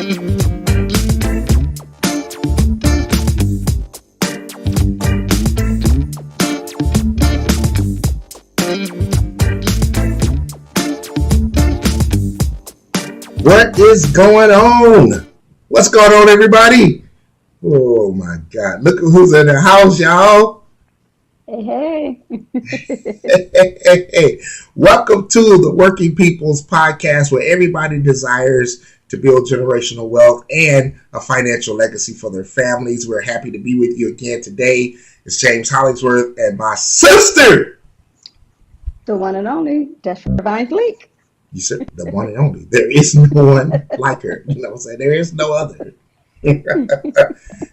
What is going on? What's going on, everybody? Oh my God. Look who's in the house, y'all. Hey, Hey. Welcome to the Working People's Podcast, where everybody desires to build generational wealth and a financial legacy for their families. We're happy to be with you again today. It's James Hollingsworth and my sister. the one and only Desha Vines Leak. You said the one and only. There is no one like her. You know what I'm saying? There is no other.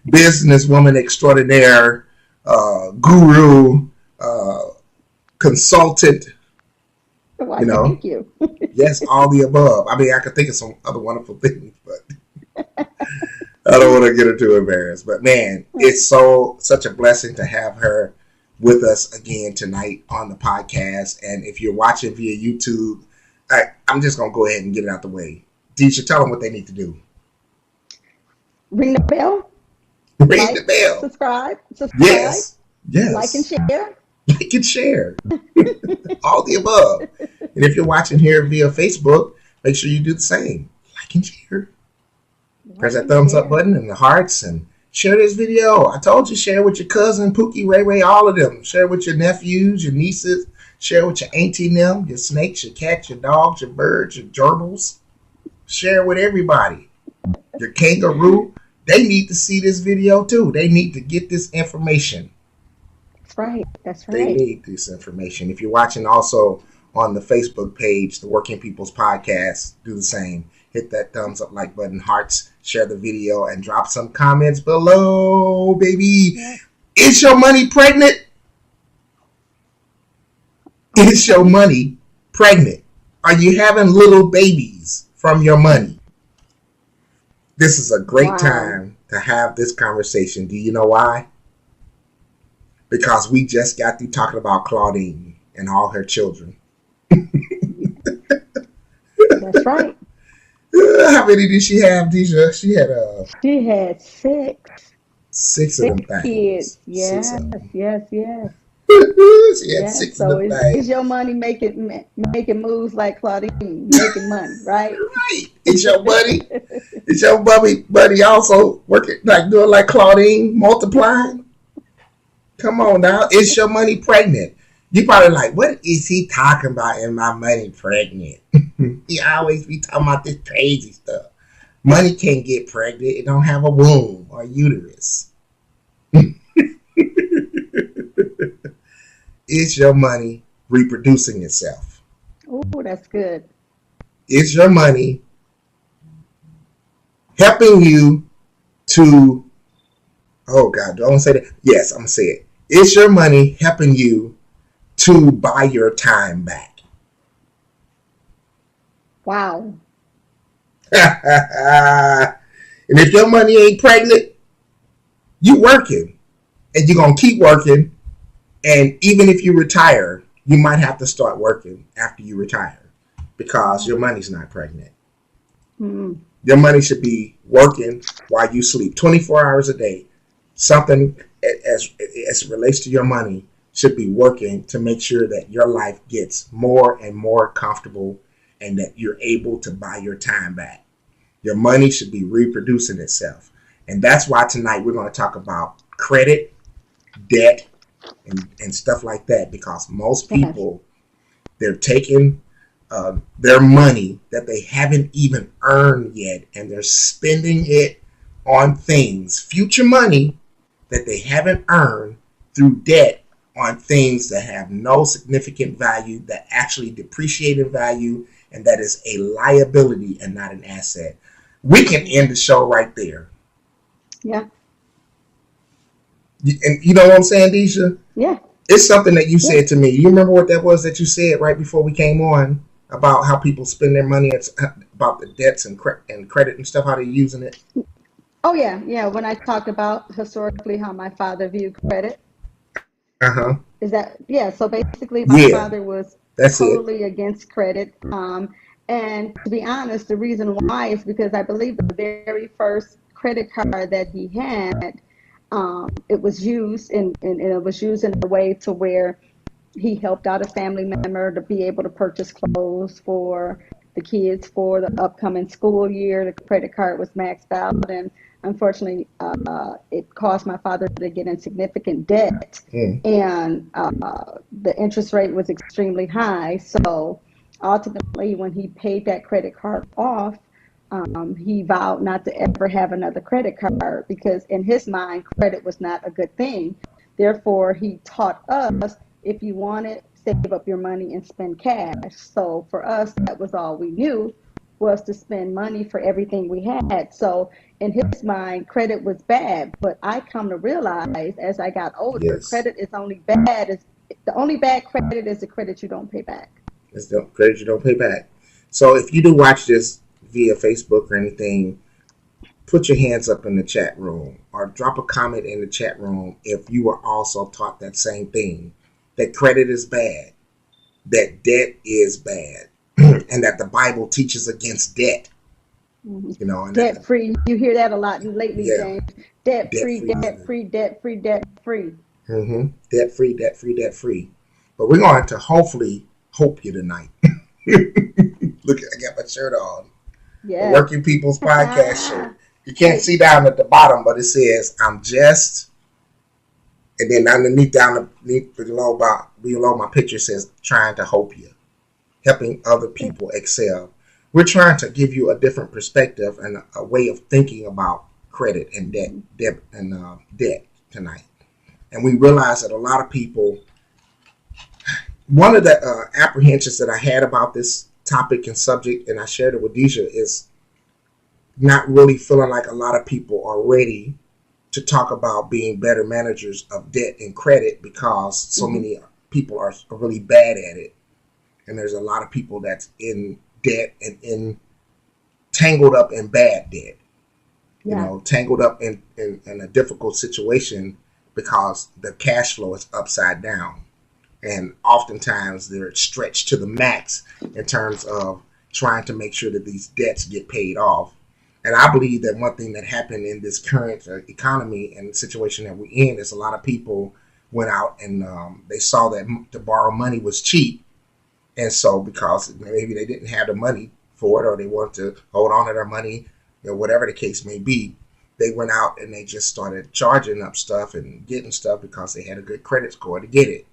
Businesswoman extraordinaire, guru, consultant, Why, you know. thank you. Yes, all the above. I mean, I could think of some other wonderful things, but I don't want to get her too embarrassed. But man, it's such a blessing to have her with us again tonight on the podcast. And if you're watching via YouTube, I'm just going to go ahead and get it out the way. Deisha, tell them what they need to do. Ring the bell. Ring the bell. Subscribe. Yes. Like and share. Like and share. All the above. And if you're watching here via Facebook, make sure you do the same. Like and share. Press that thumbs up button and the hearts and share this video. I told you, share with your cousin, Pookie, Ray Ray, all of them. Share with your nephews, your nieces. Share with your auntie and them, your snakes, your cats, your dogs, your birds, your gerbils. Share with everybody. Your kangaroo. They need to see this video too. They need to get this information. That's right. That's right. They need this information. If you're watching also on the Facebook page, the Working People's Podcast, do the same. Hit that thumbs up, like button, hearts, share the video, and drop some comments below, baby. Yeah. Is your money pregnant? Is your money pregnant? Are you having little babies from your money? This is a great time to have this conversation. Do you know why? Because we just got through talking about Claudine and all her children. That's right. How many did she have, Deisha? She had six. Six of them kids. Yes. She had six so of them things. Is your money making moves like Claudine, making money, right? Right. It's your money. It's your buddy also working, like doing like Claudine, multiplying. Come on now. Is your money pregnant? You probably like, what is he talking about? Is my money pregnant? He always be talking about this crazy stuff. Money can't get pregnant. It don't have a womb or uterus. Is your money reproducing itself? Oh, that's good. Is your money helping you to, oh God, do I want to say that? Yes, I'm going to say it. Is your money helping you to buy your time back? Wow. And if your money ain't pregnant, you working. And you're going to keep working. And even if you retire, you might have to start working after you retire because your money's not pregnant. Mm-hmm. Your money should be working while you sleep 24 hours a day. Something as it relates to your money should be working to make sure that your life gets more and more comfortable and that you're able to buy your time back. Your money should be reproducing itself. And that's why tonight we're going to talk about credit, debt, and stuff like that, because most people, they're taking their money that they haven't even earned yet, and they're spending it on things, future money that they haven't earned through debt, on things that have no significant value, that actually depreciate in value, and that is a liability and not an asset. We can end the show right there. Yeah. And you know what I'm saying, Deisha? Yeah. It's something that you said to me. You remember what that was that you said right before we came on about how people spend their money, about the debts and credit and stuff, how they're using it? Oh, yeah. When I talked about historically how my father viewed credit. Is that, so basically my father was totally against credit. And to be honest, the reason why is because I believe the very first credit card that he had, it was used and it was used in a way to where he helped out a family member to be able to purchase clothes for the kids for the upcoming school year. The credit card was maxed out, and unfortunately, it caused my father to get in significant debt, Mm. and the interest rate was extremely high. So ultimately, when he paid that credit card off, he vowed not to ever have another credit card because in his mind, credit was not a good thing. Therefore, he taught us if you want it, save up your money and spend cash. So for us, that was all we knew was to spend money for everything we had. So in his mind, credit was bad. But I come to realize as I got older, Yes. credit is only bad is the only bad credit is the credit you don't pay back. It's the credit you don't pay back. So if you do watch this via Facebook or anything, put your hands up in the chat room or drop a comment in the chat room if you were also taught that same thing, that credit is bad, that debt is bad, and that the Bible teaches against debt. Mm-hmm. You know, and Debt free. You hear that a lot lately, yeah, James. Debt debt free, free debt living. free, debt free, debt free. Debt free, debt free, debt free. But we're going to hopefully hope you tonight. Look, I got my shirt on. The Yes. Working People's Podcast shirt. You can't Hey, see down at the bottom, but it says "I'm just," and then underneath below my picture says "Trying to help you," helping other people excel. We're trying to give you a different perspective and a way of thinking about credit and debt tonight. And we realize that a lot of people. One of the apprehensions that I had about this topic and subject, and I shared it with Deja, is not really feeling like a lot of people are ready to talk about being better managers of debt and credit because so mm-hmm. many people are really bad at it. And there's a lot of people that's in debt and in tangled up in bad debt, Yeah. tangled up in a difficult situation because the cash flow is upside down. And oftentimes they're stretched to the max in terms of trying to make sure that these debts get paid off. And I believe that one thing that happened in this current economy and situation that we're in is a lot of people went out and they saw that to borrow money was cheap, and so because maybe they didn't have the money for it or they wanted to hold on to their money, whatever the case may be, they went out and they just started charging up stuff and getting stuff because they had a good credit score to get it.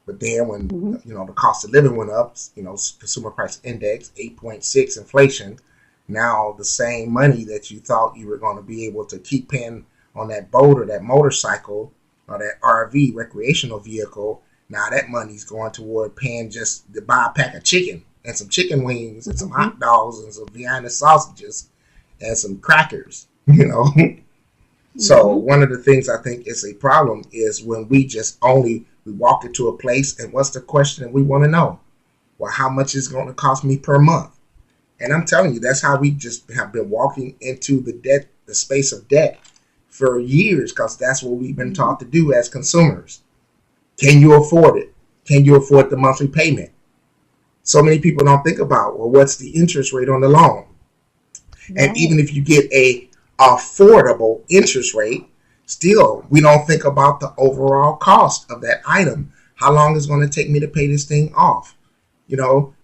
But then when Mm-hmm. the cost of living went up, consumer price index 8.6 inflation, now the same money that you thought you were going to be able to keep paying on that boat or that motorcycle or that RV recreational vehicle, now that money's going toward paying just to buy a pack of chicken and some chicken wings and some Mm-hmm. hot dogs and some Vienna sausages and some crackers, you know. So Mm-hmm. one of the things I think is a problem is when we walk into a place and what's the question that we want to know? Well, how much is it going to cost me per month? And I'm telling you, that's how we just have been walking into the space of debt for years, because that's what we've been Mm-hmm. taught to do as consumers. Can you afford it? Can you afford the monthly payment? So many people don't think about, well, what's the interest rate on the loan? And Right. even if you get a affordable interest rate, still we don't think about the overall cost of that item. How long is it going to take me to pay this thing off?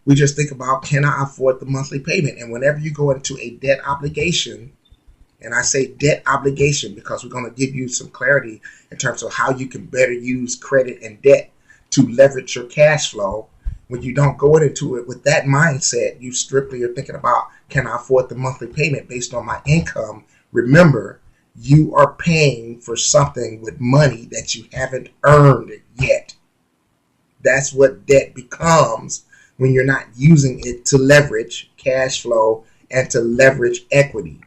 We just think about, can I afford the monthly payment? And whenever you go into a debt obligation, and I say debt obligation because we're going to give you some clarity in terms of how you can better use credit and debt to leverage your cash flow. When you don't go into it with that mindset, you strictly are thinking about, can I afford the monthly payment based on my income? Remember, you are paying for something with money that you haven't earned yet. That's what debt becomes when you're not using it to leverage cash flow and to leverage equity.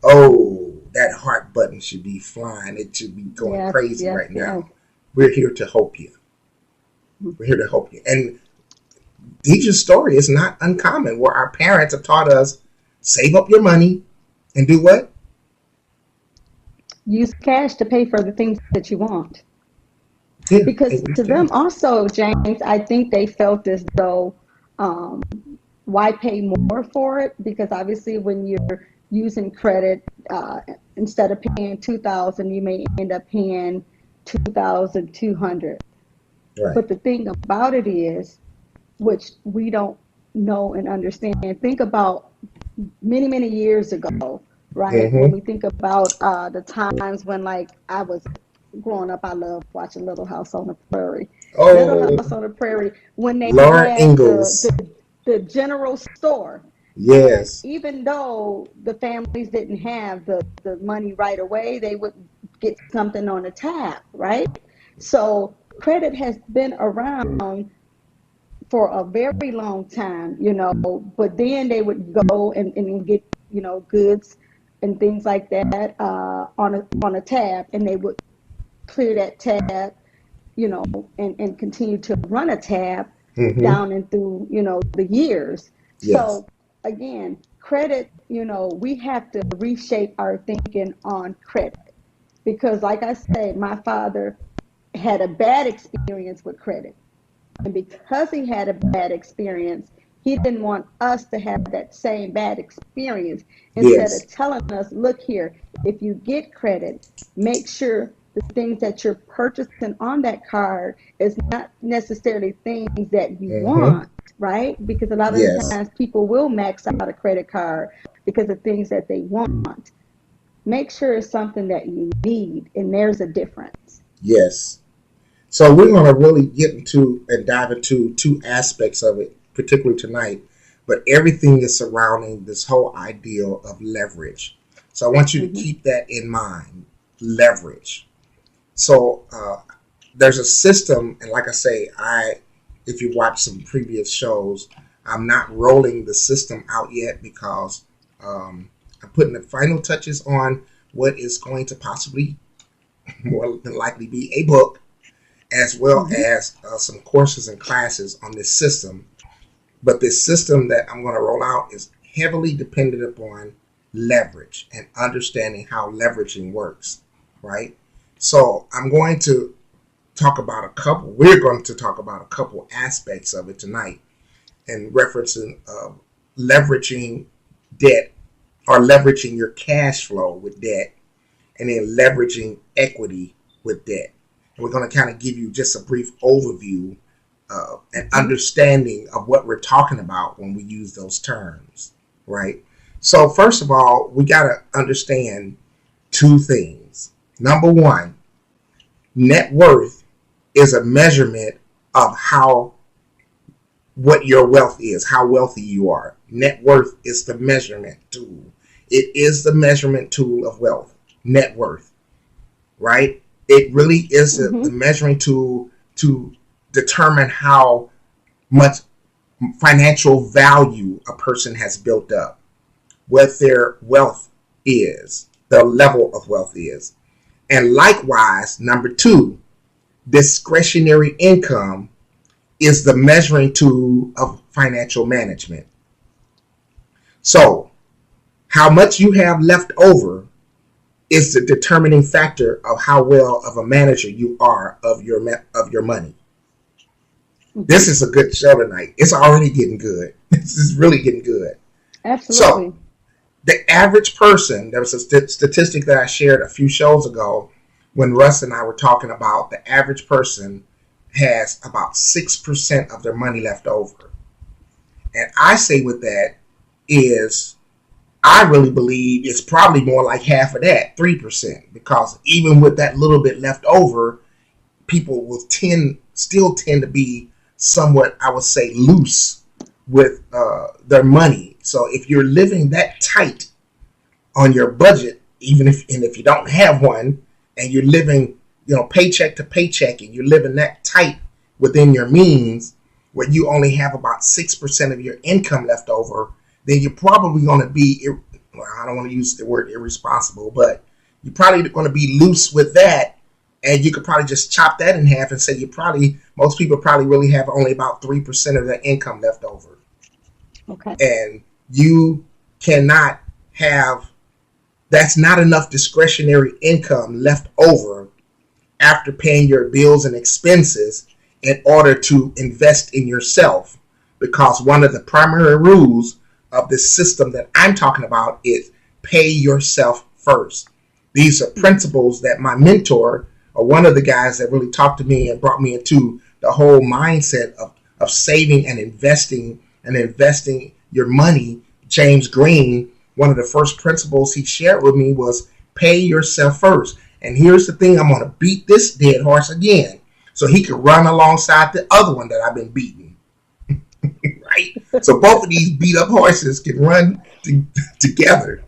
Oh, that heart button should be flying. It should be going Yes, crazy yes, right yes. now. We're here to help you. We're here to help you. And Deja's story is not uncommon, where our parents have taught us save up your money and do what? Use cash to pay for the things that you want. Yeah, Because and use to them cash. also, James, I think they felt as though um, why pay more for it? Because obviously, when you're using credit, instead of paying 2,000, you may end up paying 2,200. Right. But the thing about it is, which we don't know and understand. Think about many years ago, right? When Mm-hmm. we think about the times when, like, I was growing up, I loved watching Little House on the Prairie. Little Oh, House on the Prairie, when they Lauren had Ingalls. the general store, and Yes. even though the families didn't have the money right away, they would get something on a tab, right? So credit has been around for a very long time, but then they would go and get, goods and things like that, on a tab, and they would clear that tab, and continue to run a tab Mm-hmm. down and through, the years. Yes. So again, credit, we have to reshape our thinking on credit, because like I said, my father had a bad experience with credit. And because he had a bad experience, he didn't want us to have that same bad experience. Instead Yes. of telling us, look here, if you get credit, make sure the things that you're purchasing on that card is not necessarily things that you Mm-hmm. want, right? Because a lot of the Yes. times people will max out a credit card because of things that they want. Make sure it's something that you need, and there's a difference. Yes. So we're going to really get into and dive into two aspects of it, particularly tonight. But everything is surrounding this whole ideal of leverage. So I want you to Mm-hmm. keep that in mind. Leverage. So there's a system, and like I say, if you watch some previous shows, I'm not rolling the system out yet because I'm putting the final touches on what is going to possibly more than likely be a book, as well Mm-hmm. as some courses and classes on this system. But this system that I'm going to roll out is heavily dependent upon leverage and understanding how leveraging works, right? So we're going to talk about a couple aspects of it tonight in referencing leveraging debt or leveraging your cash flow with debt, and then leveraging equity with debt. And we're going to kind of give you just a brief overview and Mm-hmm. understanding of what we're talking about when we use those terms, right? So, first of all, we got to understand two things. Number one, net worth is a measurement of what your wealth is, how wealthy you are. Net worth is the measurement tool. It is the measurement tool of wealth, net worth, right? It really is the Mm-hmm. measuring tool to determine how much financial value a person has built up, what their wealth is, the level of wealth is. And likewise, number two, discretionary income is the measuring tool of financial management. So, how much you have left over is the determining factor of how well of a manager you are of your money. Mm-hmm. This is a good show tonight. It's already getting good. This is really getting good. So, Absolutely. the average person, there was a statistic that I shared a few shows ago when Russ and I were talking about the average person has about 6% of their money left over. And I say with that is I really believe it's probably more like half of that, 3%, because even with that little bit left over, people will still tend to be somewhat, I would say, loose with their money. So if you're living that tight on your budget, if you don't have one, and you're living, paycheck to paycheck, and you're living that tight within your means, where you only have about 6% of your income left over, then you're probably going to be, well, I don't want to use the word irresponsible, but you're probably going to be loose with that. And you could probably just chop that in half and say most people probably really have only about 3% of their income left over. Okay. And you cannot have, that's not enough discretionary income left over after paying your bills and expenses in order to invest in yourself because one of the primary rules of this system that I'm talking about is pay yourself first. These are principles that my mentor, or one of the guys that really talked to me and brought me into the whole mindset of saving and investing your money, James Green, one of the first principles he shared with me was pay yourself first. And here's the thing, I'm going to beat this dead horse again so he can run alongside the other one that I've been beating. Right? So both of these beat up horses can run together.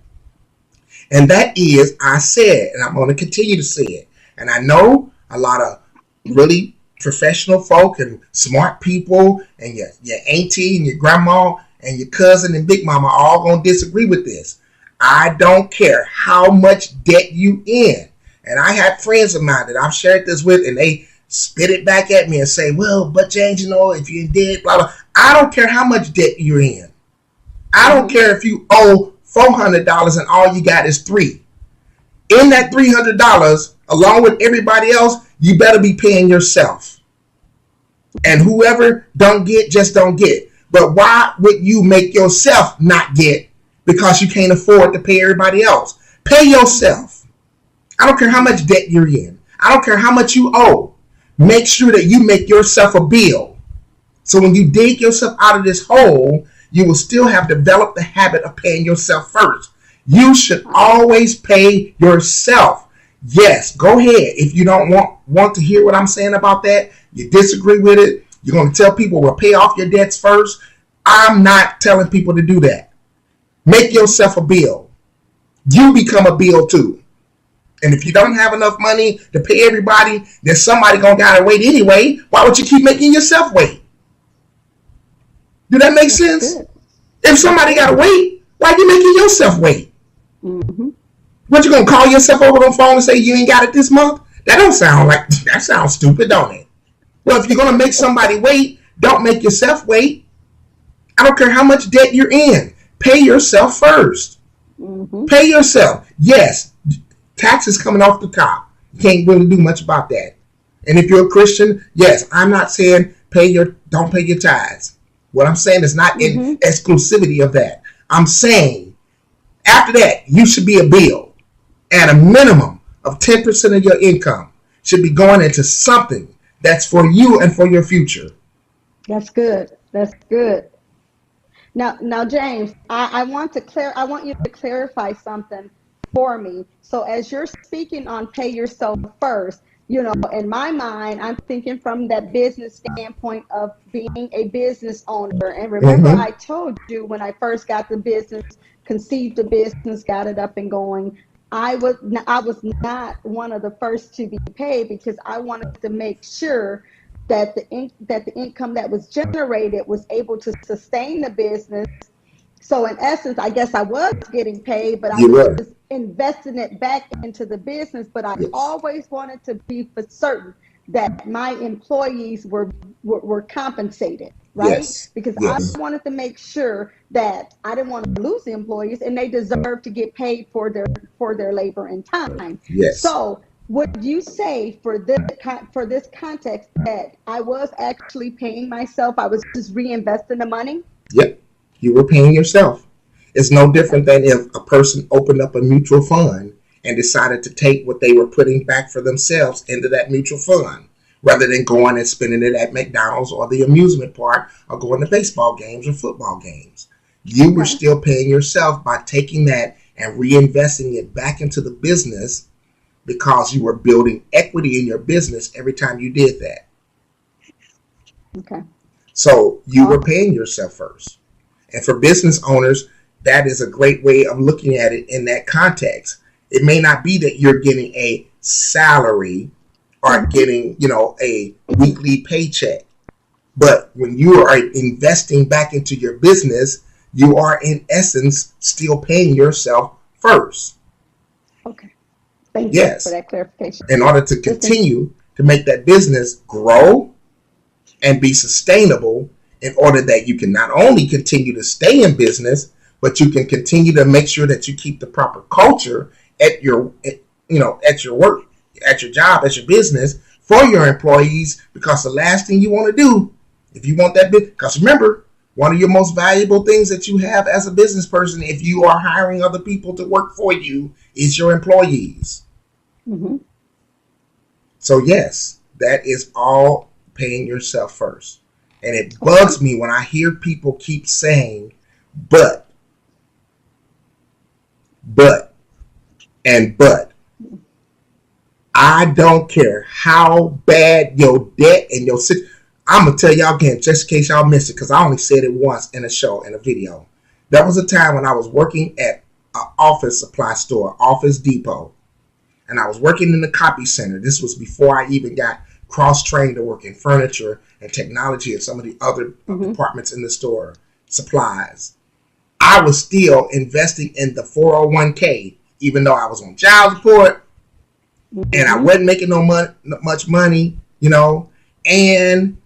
And that is, I said, and I'm going to continue to say it. And I know a lot of really professional folk and smart people and your auntie and your grandma and your cousin and big mama are all going to disagree with this. I don't care how much debt you in. And I have friends of mine that I've shared this with, and they spit it back at me and say, well, but James, if you're in debt, blah, blah. I don't care how much debt you're in. I don't care if you owe $400 and all you got is $300. In that $300, along with everybody else, you better be paying yourself. And whoever don't get, just don't get. But why would you make yourself not get because you can't afford to pay everybody else? Pay yourself. I don't care how much debt you're in. I don't care how much you owe. Make sure that you make yourself a bill. So when you dig yourself out of this hole, you will still have developed the habit of paying yourself first. You should always pay yourself. Yes, go ahead. If you don't want to hear what I'm saying about that, you disagree with it, you're going to tell people, well, pay off your debts first. I'm not telling people to do that. Make yourself a bill. You become a bill too. And if you don't have enough money to pay everybody, then somebody going to gotta wait anyway. Why would you keep making yourself wait? Do that make sense? Good. If somebody got to wait, why are you making yourself wait? Mm-hmm. What, you going to call yourself over the phone and say you ain't got it this month? That sounds stupid, don't it? Well, if you're going to make somebody wait, don't make yourself wait. I don't care how much debt you're in. Pay yourself first. Mm-hmm. Pay yourself. Yes, taxes coming off the top. You can't really do much about that. And if you're a Christian, yes, I'm not saying don't pay your tithes. What I'm saying is not in exclusivity of that. I'm saying after that, you should be a bill. At a minimum of 10% of your income should be going into something that's for you and for your future. That's good. That's good. Now, James, I want you to clarify something for me. So as you're speaking on pay yourself first, in my mind, I'm thinking from that business standpoint of being a business owner. And remember, I told you when I first got the business, conceived the business, got it up and going, I was not one of the first to be paid because I wanted to make sure that the income that was generated was able to sustain the business. So in essence, I guess I was getting paid, but I was investing it back into the business. But I always wanted to be for certain that my employees were compensated, right? Yes. Because I wanted to make sure that I didn't want to lose the employees, and they deserve to get paid for their labor and time. Yes. So would you say for this context that I was actually paying myself? I was just reinvesting the money? Yep. You were paying yourself. It's no different than if a person opened up a mutual fund and decided to take what they were putting back for themselves into that mutual fund, rather than going and spending it at McDonald's or the amusement park or going to baseball games or football games. You were still paying yourself by taking that and reinvesting it back into the business because you were building equity in your business every time you did that. Okay. So you were paying yourself first. And for business owners, that is a great way of looking at it in that context. It may not be that you're getting a salary or getting, a weekly paycheck. But when you are investing back into your business, you are in essence still paying yourself first. Okay. Thank you for that clarification. In order to continue to make that business grow and be sustainable, in order that you can not only continue to stay in business, but you can continue to make sure that you keep the proper culture at your work, at your job, at your business for your employees. Because the last thing you want to do, if you want that business, because remember, One of your most valuable things that you have as a business person, if you are hiring other people to work for you, is your employees. Hmm. So yes, that is all paying yourself first. And it Okay. bugs me when I hear people keep saying, but, but, and but. I don't care how bad your debt and your situation. I'm gonna tell y'all again, just in case y'all missed it, because I only said it once in a show, in a video. There was a time when I was working at an office supply store, Office Depot, and I was working in the copy center. This was before I even got cross-trained to work in furniture and technology and some of the other Hmm. departments in the store, supplies. I was still investing in the 401k, even though I was on child support and I Hmm. wasn't making no much money, and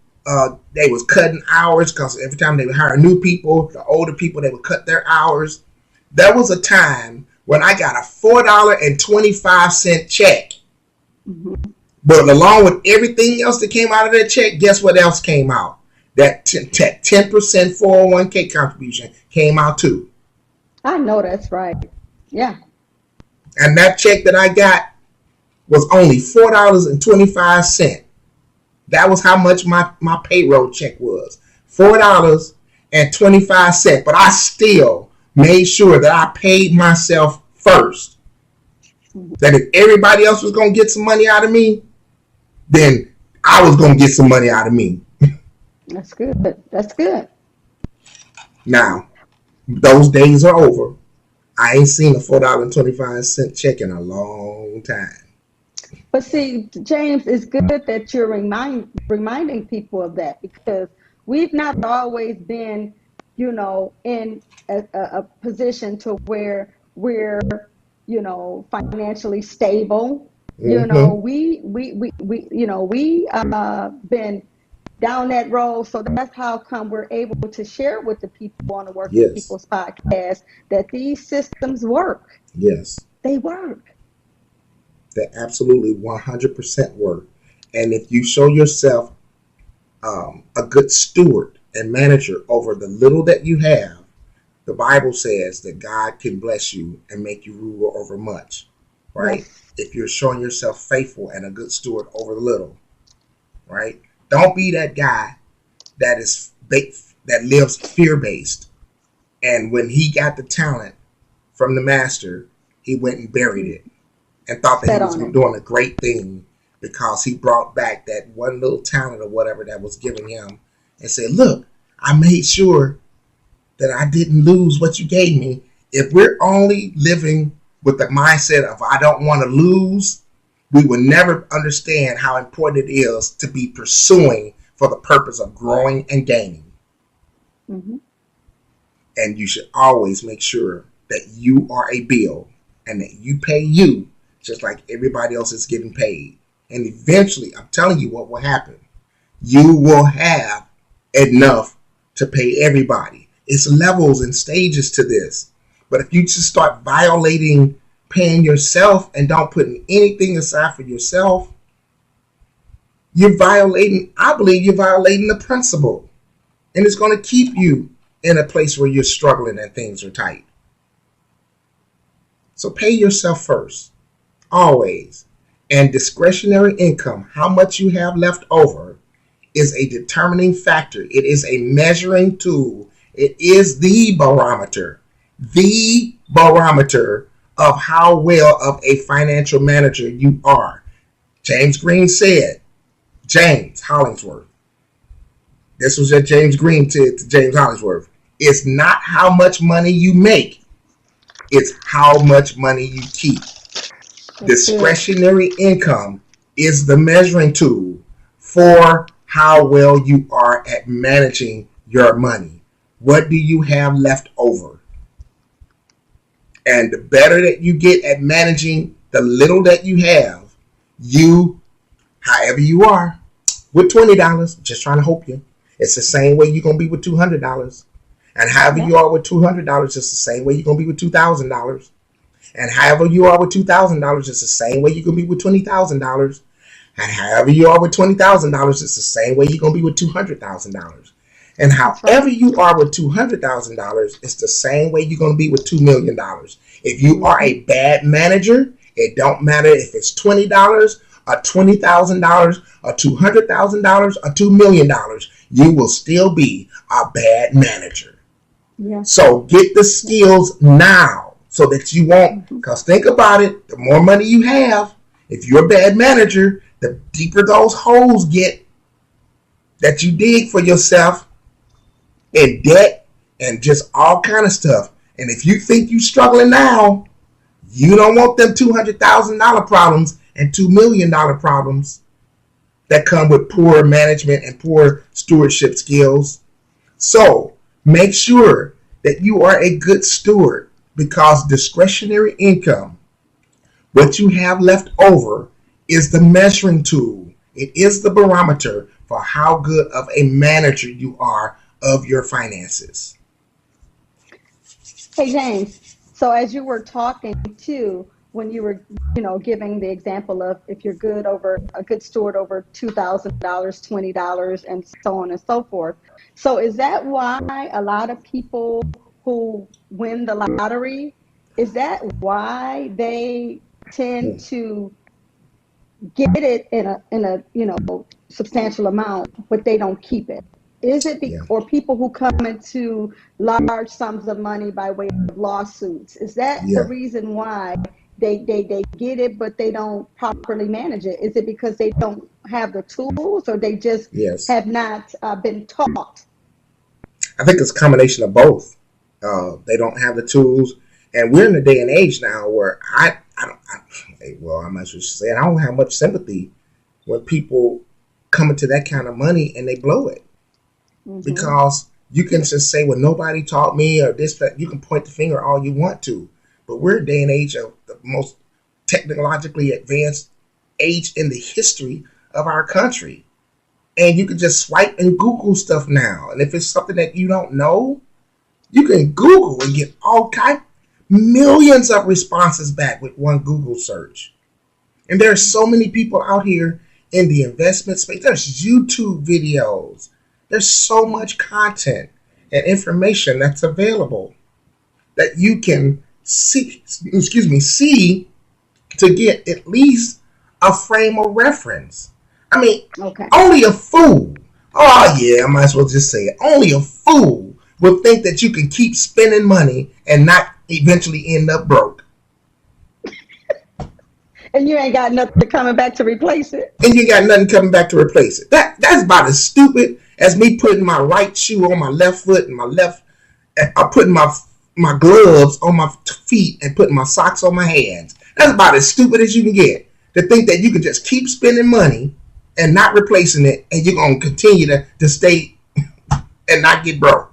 they was cutting hours because every time they would hire new people, the older people, they would cut their hours. There was a time when I got a $4.25 check, Hmm. but along with everything else that came out of that check, guess what else came out? That 10% 401k contribution came out too. I know that's right. Yeah. And that check that I got was only $4.25. That was how much my payroll check was. $4.25. But I still made sure that I paid myself first. Mhm. That if everybody else was gonna get some money out of me, then I was gonna get some money out of me. That's good. That's good. Now, those days are over. I ain't seen a $4.25 check in a long time. But see, James, it's good that you're reminding people of that because we've not always been, in a position to where we're, financially stable. Mm-hmm. We been down that road. So that's how come we're able to share with the people on the Working Yes. People's podcast that these systems work. Yes. They work. They absolutely 100% work. And if you show yourself a good steward and manager over the little that you have, the Bible says that God can bless you and make you rule over much, right? Yes. If you're showing yourself faithful and a good steward over the little, right? Don't be that guy that is that lives fear based. And when he got the talent from the master, he went and buried it and thought that he Set was on it. doing a great thing because he brought back that one little talent or whatever that was given him and said, look, I made sure that I didn't lose what you gave me. If we're only living with the mindset of I don't want to lose, we will never understand how important it is to be pursuing for the purpose of growing and gaining. Hmm. And you should always make sure that you are a bill and that you pay you just like everybody else is getting paid. And eventually, I'm telling you what will happen. You will have enough to pay everybody. It's levels and stages to this. But if you just start violating paying yourself and don't put anything aside for yourself, I believe you're violating the principle. And it's going to keep you in a place where you're struggling and things are tight. So pay yourself first, always. And discretionary income, how much you have left over, is a determining factor. It is a measuring tool. It is the barometer of how well of a financial manager you are. James Green said, James Hollingsworth, this was what James Green said to James Hollingsworth. It's not how much money you make, it's how much money you keep. That's good. Discretionary income is the measuring tool for how well you are at managing your money. What do you have left over? And the better that you get at managing the little that you have, you, however you are, with $20, just trying to help you. It's the same way you're going to be with $200. And however Yeah. you are with $200, it's the same way you're going to be with $2,000. And however you are with $2,000, it's the same way you're going to be with $20,000. And however you are with $20,000, it's the same way you're going to be with $200,000. And That's right. however you are with $200,000, it's the same way you're going to be with $2 million. If you are Hmm. a bad manager, it don't matter if it's $20 or $20,000 or $200,000 or $2 million. You will still be a bad manager. Yeah. So get the Yeah. skills now so that you won't. Hmm. Because think about it, the more money you have, if you're a bad manager, the deeper those holes get that you dig for yourself in debt and just all kind of stuff. And if you think you're struggling now, you don't want them $200,000 problems and $2 million problems that come with poor management and poor stewardship skills. So make sure that you are a good steward because discretionary income, what you have left over, is the measuring tool. It is the barometer for how good of a manager you are of your finances. Hey, James. So as you were talking too, when you were, giving the example of if you're good over a good steward over $2,000, $20, and so on and so forth. So is that why a lot of people who win the lottery, is that why they tend to get it in a substantial amount, but they don't keep it? Is it Yeah. or people who come into large sums of money by way of lawsuits? Is that the Yeah. reason why they get it but they don't properly manage it? Is it because they don't have the tools or they just Yes. have not been taught? I think it's a combination of both. They don't have the tools, and we're in a day and age now where I don't. Well, I'm not sure to say I don't have much sympathy when people come into that kind of money and they blow it Hmm. because you can just say, "Well, nobody taught me," or this. That you can point the finger all you want to, but we're a day and age of the most technologically advanced age in the history of our country, and you can just swipe and Google stuff now. And if it's something that you don't know, you can Google and get all kind millions of responses back with one Google search. And there's so many people out here in the investment space. There's YouTube videos. There's so much content and information that's available that you can see to get at least a frame of reference. I mean, Okay. only a fool. Oh yeah, I might as well just say it. Only a fool will think that you can keep spending money and not eventually end up broke. And you ain't got nothing coming back to replace it. And you got nothing coming back to replace it. That's about as stupid as me putting my right shoe on my left foot and my left. I'm putting my gloves on my feet and putting my socks on my hands. That's about as stupid as you can get to think that you can just keep spending money and not replacing it, and you're gonna continue to stay and not get broke.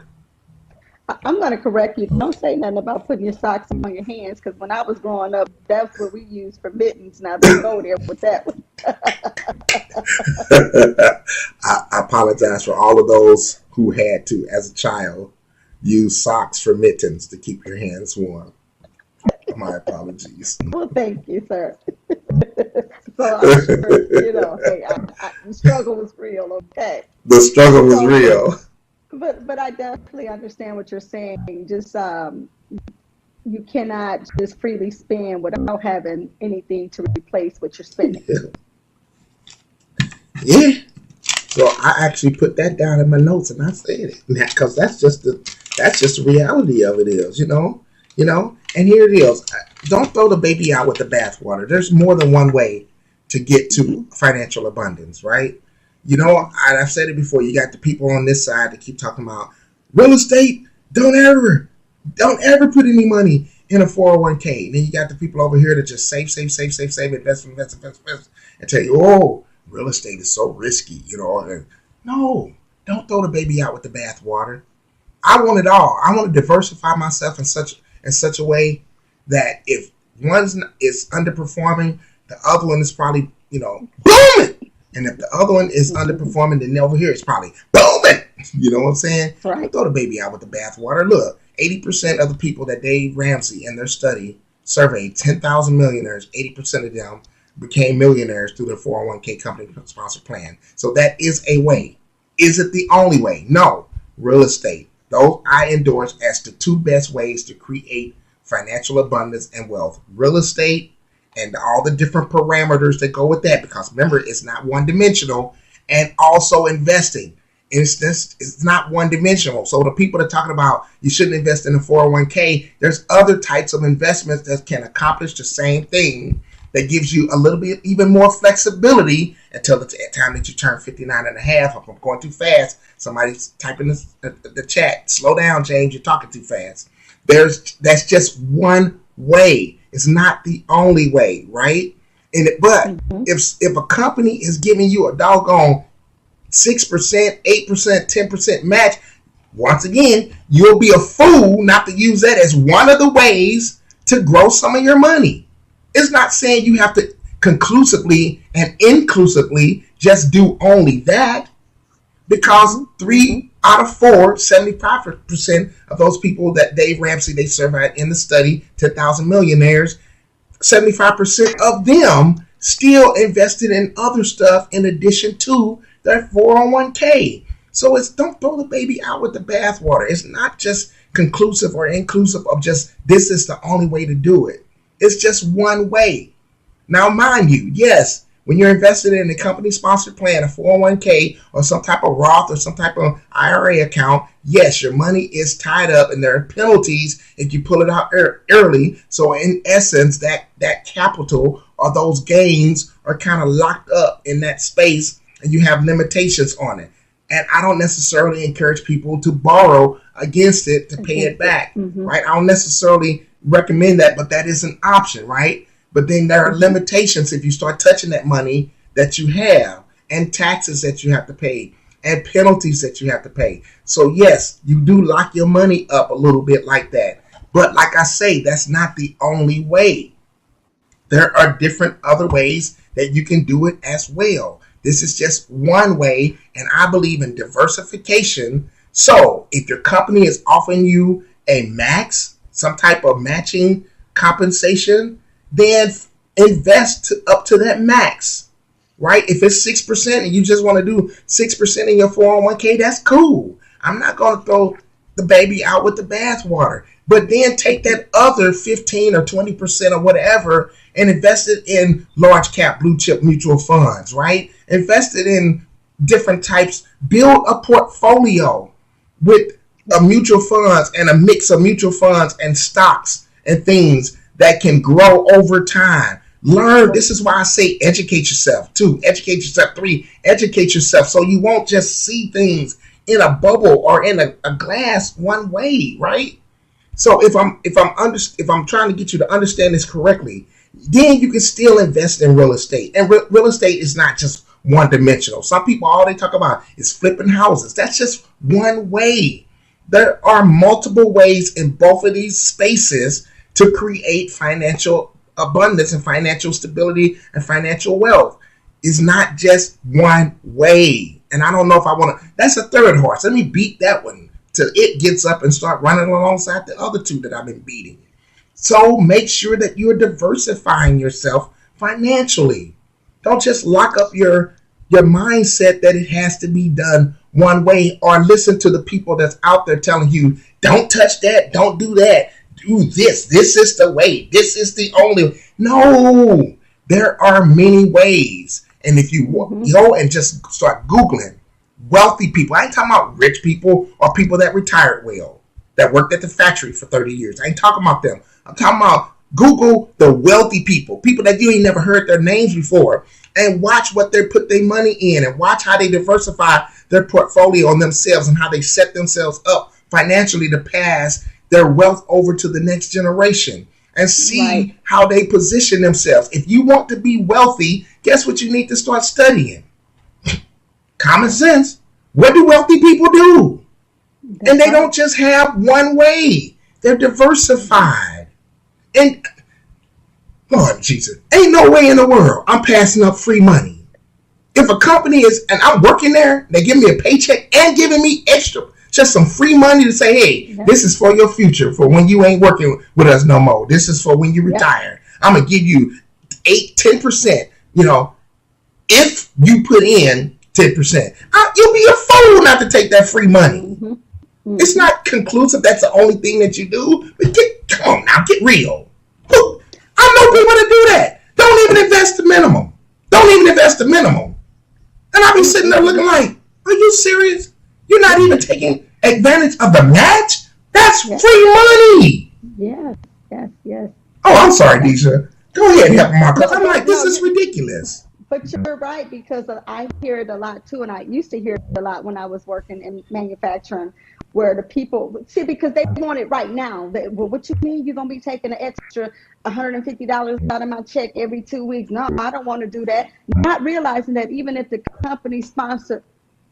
I'm going to correct you. Don't say nothing about putting your socks on your hands because when I was growing up, that's what we used for mittens. Now don't go there with that one. I apologize for all of those who had to, as a child, use socks for mittens to keep your hands warm. My apologies. Well, thank you, sir. So I'm sure, hey, the struggle was real, okay? The struggle was So, real. but I definitely understand what you're saying. Just you cannot just freely spend without having anything to replace what you're spending. Yeah. Well, I actually put that down in my notes, and I said it because that's just the reality of it is, And here it is. Don't throw the baby out with the bathwater. There's more than one way to get Hmm. to financial abundance, right? I've said it before. You got the people on this side that keep talking about real estate. Don't ever put any money in a 401k. And then you got the people over here that just save, invest, and tell you, oh, real estate is so risky. And no, don't throw the baby out with the bathwater. I want it all. I want to diversify myself in such a way that if one is underperforming, the other one is probably booming. And if the other one is Hmm. underperforming, then over here it's probably booming. You know what I'm saying? Don't Right. throw the baby out with the bathwater. Look, 80% of the people that Dave Ramsey in their study surveyed, 10,000 millionaires, 80% of them became millionaires through their 401k company sponsor plan. So that is a way. Is it the only way? No. real estate. Those I endorse as the two best ways to create financial abundance and wealth. Real estate and all the different parameters that go with that, because remember, it's not one dimensional. And also investing. It's not one dimensional. So the people that are talking about you shouldn't invest in a 401k, there's other types of investments that can accomplish the same thing, that gives you a little bit even more flexibility until the time that you turn 59 and a half. I'm going too fast. Somebody's typing the chat. Slow down, James. You're talking too fast. That's just one way. It's not the only way, right? But if a company is giving you a doggone 6%, 8%, 10% match, once again, you'll be a fool not to use that as one of the ways to grow some of your money. It's not saying you have to conclusively and inclusively just do only that, because 3 out of 4, 75% of those people that Dave Ramsey, they surveyed in the study, 10,000 millionaires, 75% of them still invested in other stuff in addition to their 401k. So don't throw the baby out with the bathwater. It's not just conclusive or inclusive of just this is the only way to do it. It's just one way. Now, mind you, yes, when you're invested in a company-sponsored plan, a 401k, or some type of Roth or some type of IRA account, yes, your money is tied up and there are penalties if you pull it out early. So in essence, that capital or those gains are kind of locked up in that space, and you have limitations on it. And I don't necessarily encourage people to borrow against it to pay it back, right? I don't necessarily recommend that, but that is an option, right? But then there are limitations if you start touching that money that you have, and taxes that you have to pay, and penalties that you have to pay. So yes, you do lock your money up a little bit like that. But like I say, that's not the only way. There are different other ways that you can do it as well. This is just one way, and I believe in diversification. So if your company is offering you a max, some type of matching compensation, then invest up to that max, right? If it's 6% and you just want to do 6% in your 401k, that's cool. I'm not going to throw the baby out with the bathwater. But then take that other 15 or 20% or whatever and invest it in large cap blue chip mutual funds, right? Invest it in different types. Build a portfolio with mutual funds and a mix of mutual funds and stocks and things that can grow over time. Learn. This is why I say educate yourself. 2, educate yourself. 3, educate yourself so you won't just see things in a bubble or in a glass one way, right? So if I'm trying to get you to understand this correctly, then you can still invest in real estate. And real estate is not just one dimensional. Some people, all they talk about is flipping houses. That's just one way. There are multiple ways in both of these spaces to create financial abundance and financial stability and financial wealth. It's not just one way. And I don't know if I want to, that's a third horse. Let me beat that one till it gets up and start running alongside the other two that I've been beating. So make sure that you're diversifying yourself financially. Don't just lock up your mindset that it has to be done one way, or listen to the people that's out there telling you, don't touch that, don't do that, do this. This is the way. This is the only way. No, there are many ways. And if you go and just start Googling wealthy people, I ain't talking about rich people or people that retired well, that worked at the factory for 30 years. I ain't talking about them. I'm talking about Google the wealthy people, people that you ain't never heard their names before, and watch what they put their money in, and watch how they diversify their portfolio on themselves and how they set themselves up financially to pass their wealth over to the next generation, and see how they position themselves. If you want to be wealthy, guess what you need to start studying? Common sense. What do wealthy people do? And they don't just have one way. They're diversified. And Lord Jesus, ain't no way in the world I'm passing up free money. If a company is, and I'm working there, they give me a paycheck and giving me extra, just some free money to say, hey, this is for your future, for when you ain't working with us no more. This is for when you retire. I'm going to give you 10%, if you put in 10%. You'll be a fool not to take that free money. It's Mm-hmm. not conclusive. That's the only thing that you do. But come on now, get real. I know people that do that. Don't even invest the minimum. Don't even invest the minimum. And I'll be sitting there looking like, are you serious? You're not even taking advantage of the match? That's Yeah. free money. Yes. Yes. Yes. Oh, I'm sorry, Yes. Deja. Go ahead and help Mark. Because No, I'm like, this no. is ridiculous. But you're right because I hear it a lot too, and I used to hear it a lot when I was working in manufacturing, where the people see because they want it right now. Well, what you mean you're gonna be taking an extra $150 out of my check every 2 weeks? No, I don't want to do that. Not realizing that even if the company sponsored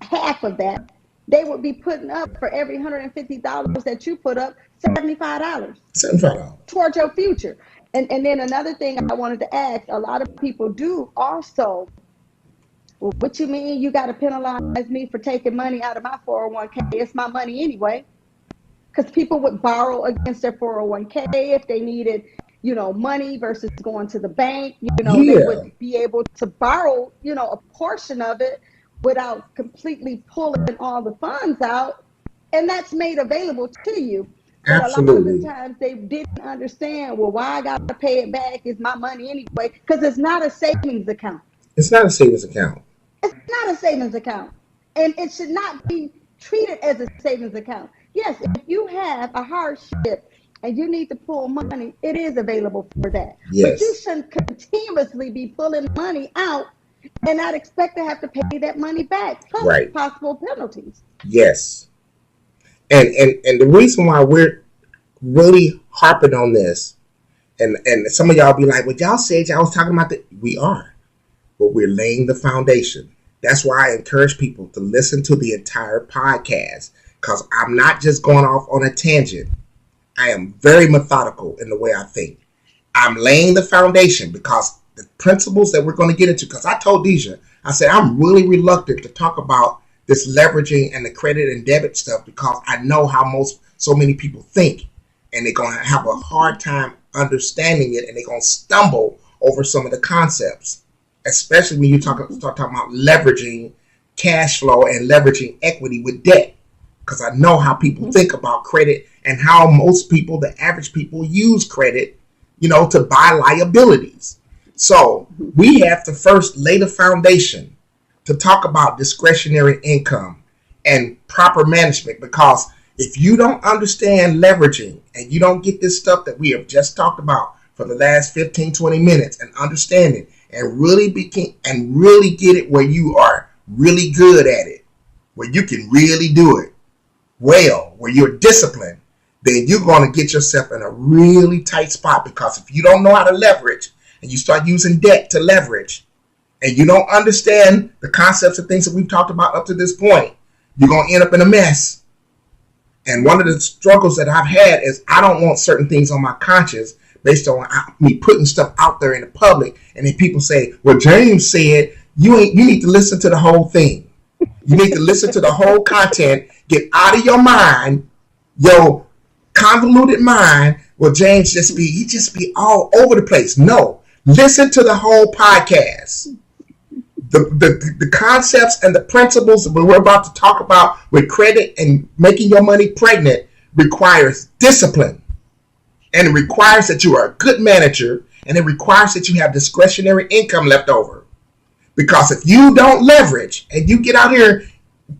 half of that, they would be putting up for every $150 that you put up $75 $75. towards your future. And then another thing I wanted to ask, a lot of people do also, well, what you mean you got to penalize me for taking money out of my 401k? It's my money anyway. Because people would borrow against their 401k if they needed, money versus going to the bank. They Yeah, would be able to borrow, a portion of it without completely pulling all the funds out. And that's made available to you. But a lot of the absolutely. times they didn't understand, well, why I got to pay it back is my money anyway, because it's not a savings account. It's not a savings account. It's not a savings account. And it should not be treated as a savings account. Yes, if you have a hardship and you need to pull money, it is available for that. But you Yes, shouldn't continuously be pulling money out and not expect to have to pay that money back, plus right. possible penalties. Yes. And the reason why we're really harping on this, and some of y'all be like, well, y'all said y'all was talking about that. We are, but we're laying the foundation. That's why I encourage people to listen to the entire podcast, because I'm not just going off on a tangent. I am very methodical in the way I think. I'm laying the foundation because the principles that we're going to get into, because I told Deja, I said, I'm really reluctant to talk about this leveraging and the credit and debit stuff because I know how so many people think, and they're going to have a hard time understanding it, and they're going to stumble over some of the concepts, especially when you start talking about leveraging cash flow and leveraging equity with debt, because I know how people think about credit and how most people, the average people, use credit, to buy liabilities. So we have to first lay the foundation to talk about discretionary income and proper management, because if you don't understand leveraging and you don't get this stuff that we have just talked about for the last 15, 20 minutes and understand it and really get it where you are really good at it, where you can really do it well, where you're disciplined, then you're going to get yourself in a really tight spot, because if you don't know how to leverage and you start using debt to leverage, and you don't understand the concepts of things that we've talked about up to this point, you're going to end up in a mess. And one of the struggles that I've had is I don't want certain things on my conscience based on me putting stuff out there in the public. And then people say, well, James said, you need to listen to the whole thing. You need to listen to the whole content. Get out of your mind, your convoluted mind. Well, James he just be all over the place. No, listen to the whole podcast. The concepts and the principles that we're about to talk about with credit and making your money pregnant requires discipline. And it requires that you are a good manager, and it requires that you have discretionary income left over. Because if you don't leverage and you get out here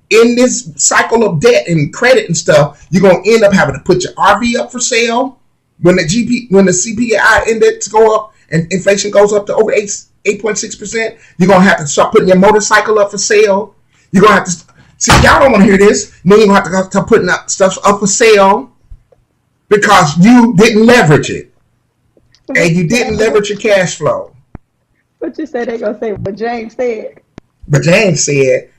in this cycle of debt and credit and stuff, you're going to end up having to put your RV up for sale when the CPI index go up and inflation goes up to over 8.6%. You're going to have to start putting your motorcycle up for sale. You're going to have to see, y'all don't want to hear this. Then you're going to have to start putting stuff up for sale because you didn't leverage it, and you didn't leverage your cash flow. What you say? They gonna say what James said. But James said,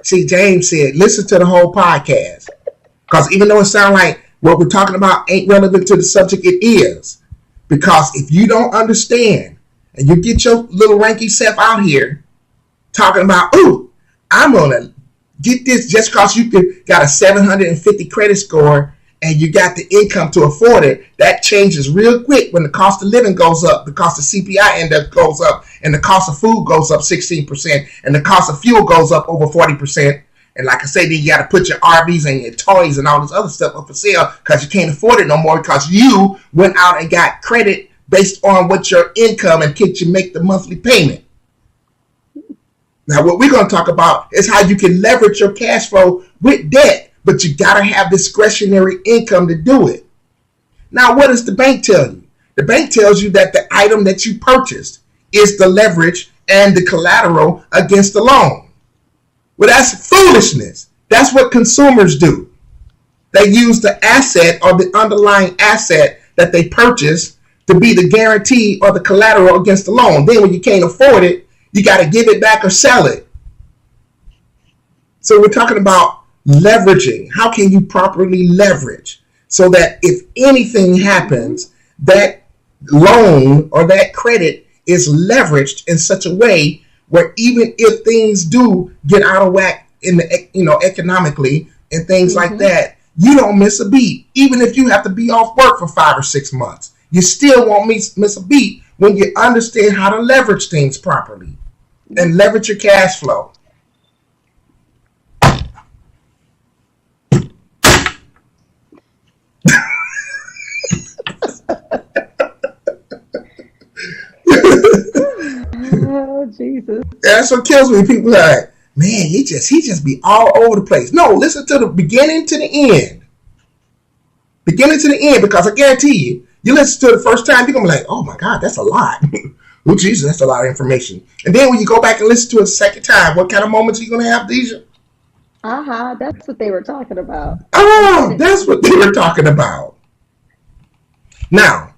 listen to the whole podcast. Because even though it sounds like what we're talking about ain't relevant to the subject, it is. Because if you don't understand and you get your little ranky self out here talking about, ooh, I'm going to get this just because you got a 750 credit score and you got the income to afford it, that changes real quick when the cost of living goes up, the cost of CPI index goes up, and the cost of food goes up 16%, and the cost of fuel goes up over 40%. And like I said, then you got to put your RVs and your toys and all this other stuff up for sale because you can't afford it no more because you went out and got credit based on what your income and can you make the monthly payment. Now, what we're going to talk about is how you can leverage your cash flow with debt, but you got to have discretionary income to do it. Now, what does the bank tell you? The bank tells you that the item that you purchased is the leverage and the collateral against the loan. Well, that's foolishness. That's what consumers do. They use the asset or the underlying asset that they purchased to be the guarantee or the collateral against the loan. Then when you can't afford it, you got to give it back or sell it. So we're talking about leveraging. How can you properly leverage so that if anything happens, that loan or that credit is leveraged in such a way where even if things do get out of whack in the economically and things like that, you don't miss a beat. Even if you have to be off work for 5 or 6 months, you still won't miss a beat when you understand how to leverage things properly and leverage your cash flow. Oh, Jesus. That's what kills me. People are like, man, he just be all over the place. No, listen to the beginning to the end. Beginning to the end, because I guarantee you listen to it the first time, you're going to be like, oh my God, that's a lot. Oh, Jesus, that's a lot of information. And then when you go back and listen to it a second time, what kind of moments are you going to have, Deja? That's what they were talking about. Oh, that's what they were talking about. Now,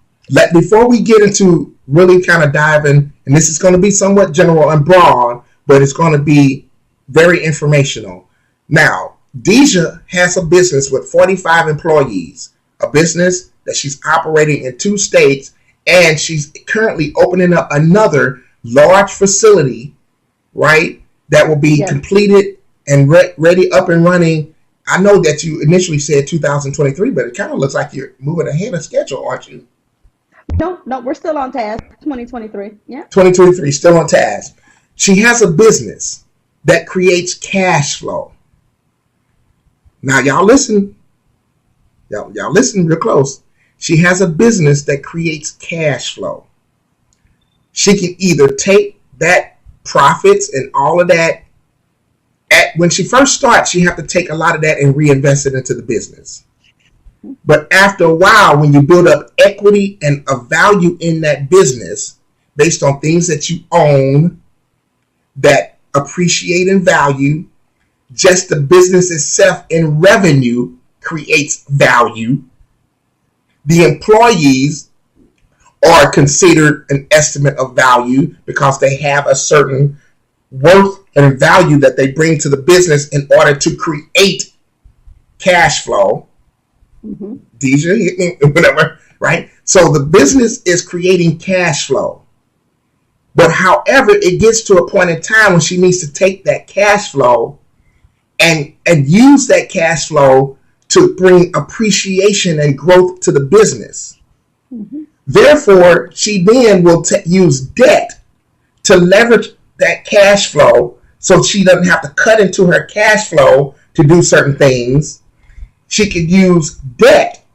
before we get into really kind of diving, and this is going to be somewhat general and broad, but it's going to be very informational. Now, Deja has a business with 45 employees, a business that she's operating in 2 states, and she's currently opening up another large facility, right, that will be completed and ready up and running. I know that you initially said 2023, but it kind of looks like you're moving ahead of schedule, aren't you? No, we're still on task. 2023. Yeah. 2023, still on task. She has a business that creates cash flow. Now, y'all listen. Y'all listen real close. She has a business that creates cash flow. She can either take that profits and all of that. When she first starts, she have to take a lot of that and reinvest it into the business. But after a while, when you build up equity and a value in that business based on things that you own that appreciate in value, just the business itself in revenue creates value. The employees are considered an estimate of value because they have a certain worth and value that they bring to the business in order to create cash flow. Deja, whatever, right? So the business is creating cash flow. But however, it gets to a point in time when she needs to take that cash flow and use that cash flow to bring appreciation and growth to the business. Therefore, she then will use debt to leverage that cash flow so she doesn't have to cut into her cash flow to do certain things. She could use debt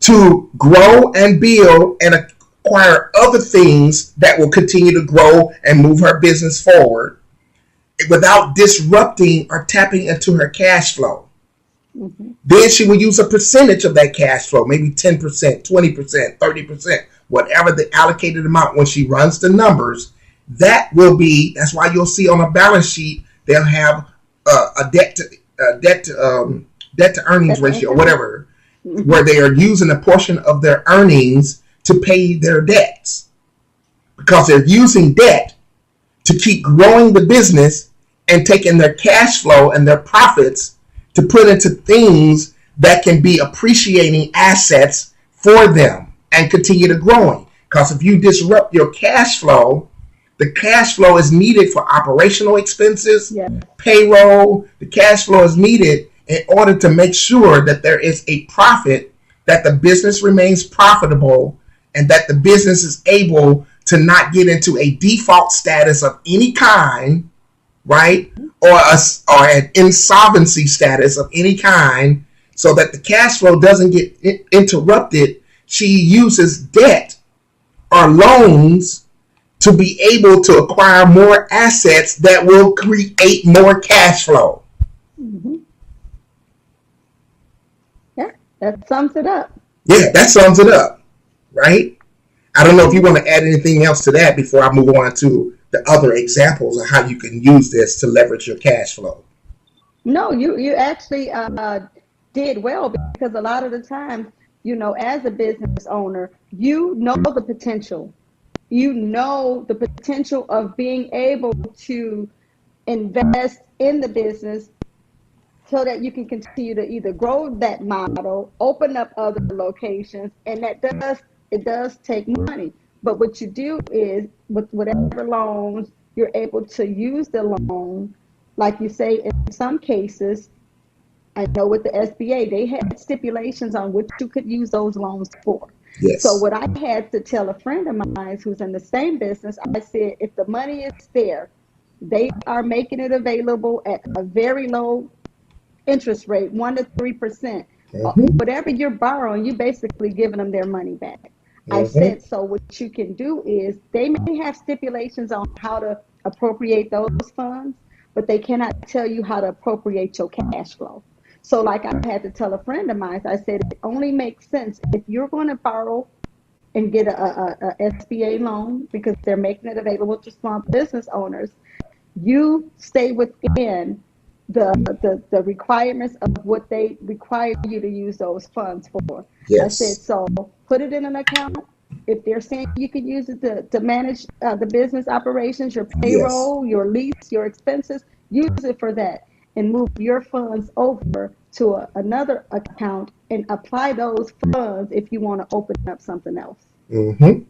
to grow and build and acquire other things that will continue to grow and move her business forward without disrupting or tapping into her cash flow. Then she will use a percentage of that cash flow, maybe 10%, 20%, 30%, whatever the allocated amount when she runs the numbers. That's why you'll see on a balance sheet, they'll have a debt to earnings ratio, whatever, where they are using a portion of their earnings to pay their debts because they're using debt to keep growing the business and taking their cash flow and their profits to put into things that can be appreciating assets for them and continue to growing. Because if you disrupt your cash flow, the cash flow is needed for operational expenses, payroll. The cash flow is needed in order to make sure that there is a profit, that the business remains profitable, and that the business is able to not get into a default status of any kind, right? Or an insolvency status of any kind, so that the cash flow doesn't get interrupted, she uses debt or loans to be able to acquire more assets that will create more cash flow. Mm-hmm. Yeah, that sums it up. Yeah, that sums it up, right? I don't know if you want to add anything else to that before I move on to the other examples of how you can use this to leverage your cash flow. No, you actually did well, because a lot of the time, as a business owner, you know the potential. You know the potential of being able to invest in the business so that you can continue to either grow that model, open up other locations, and it does take money. But what you do is, with whatever loans, you're able to use the loan, like you say, in some cases. I know with the SBA, they had stipulations on what you could use those loans for. So Yes. what I had to tell a friend of mine who's in the same business, I said, if the money is there, they are making it available at a very low interest rate, 1 to 3%. Mm-hmm. Whatever you're borrowing, you basically giving them their money back. I Mm-hmm. said, so what you can do is, they may have stipulations on how to appropriate those funds, but they cannot tell you how to appropriate your cash flow. So, like, I had to tell a friend of mine, I said, it only makes sense if you're going to borrow and get a SBA loan, because they're making it available to small business owners. You stay within the requirements of what they require you to use those funds for. I said, Yes. so put it in an account. If they're saying you can use it to manage the business operations, your Yes. payroll, your lease, your expenses, use it for that, and move your funds over to another account and apply those funds if you want to open up something else. Mm-hmm.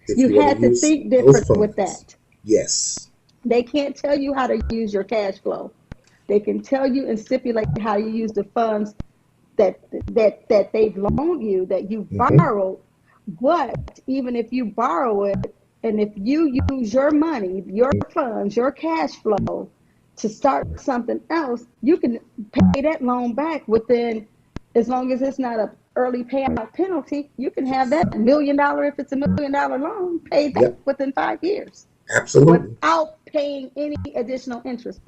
If You you want to had to use think those different with funds. that. Yes. They can't tell you how to use your cash flow. They can tell you and stipulate how you use the funds that they've loaned you, that you Mm-hmm. borrowed. But even if you borrow it, and if you use your money, your funds, your cash flow to start something else, you can pay that loan back within, as long as it's not a early payout penalty, you can have that $1 million, if it's $1 million loan, paid back Yep. within 5 years Absolutely. without paying any additional interest.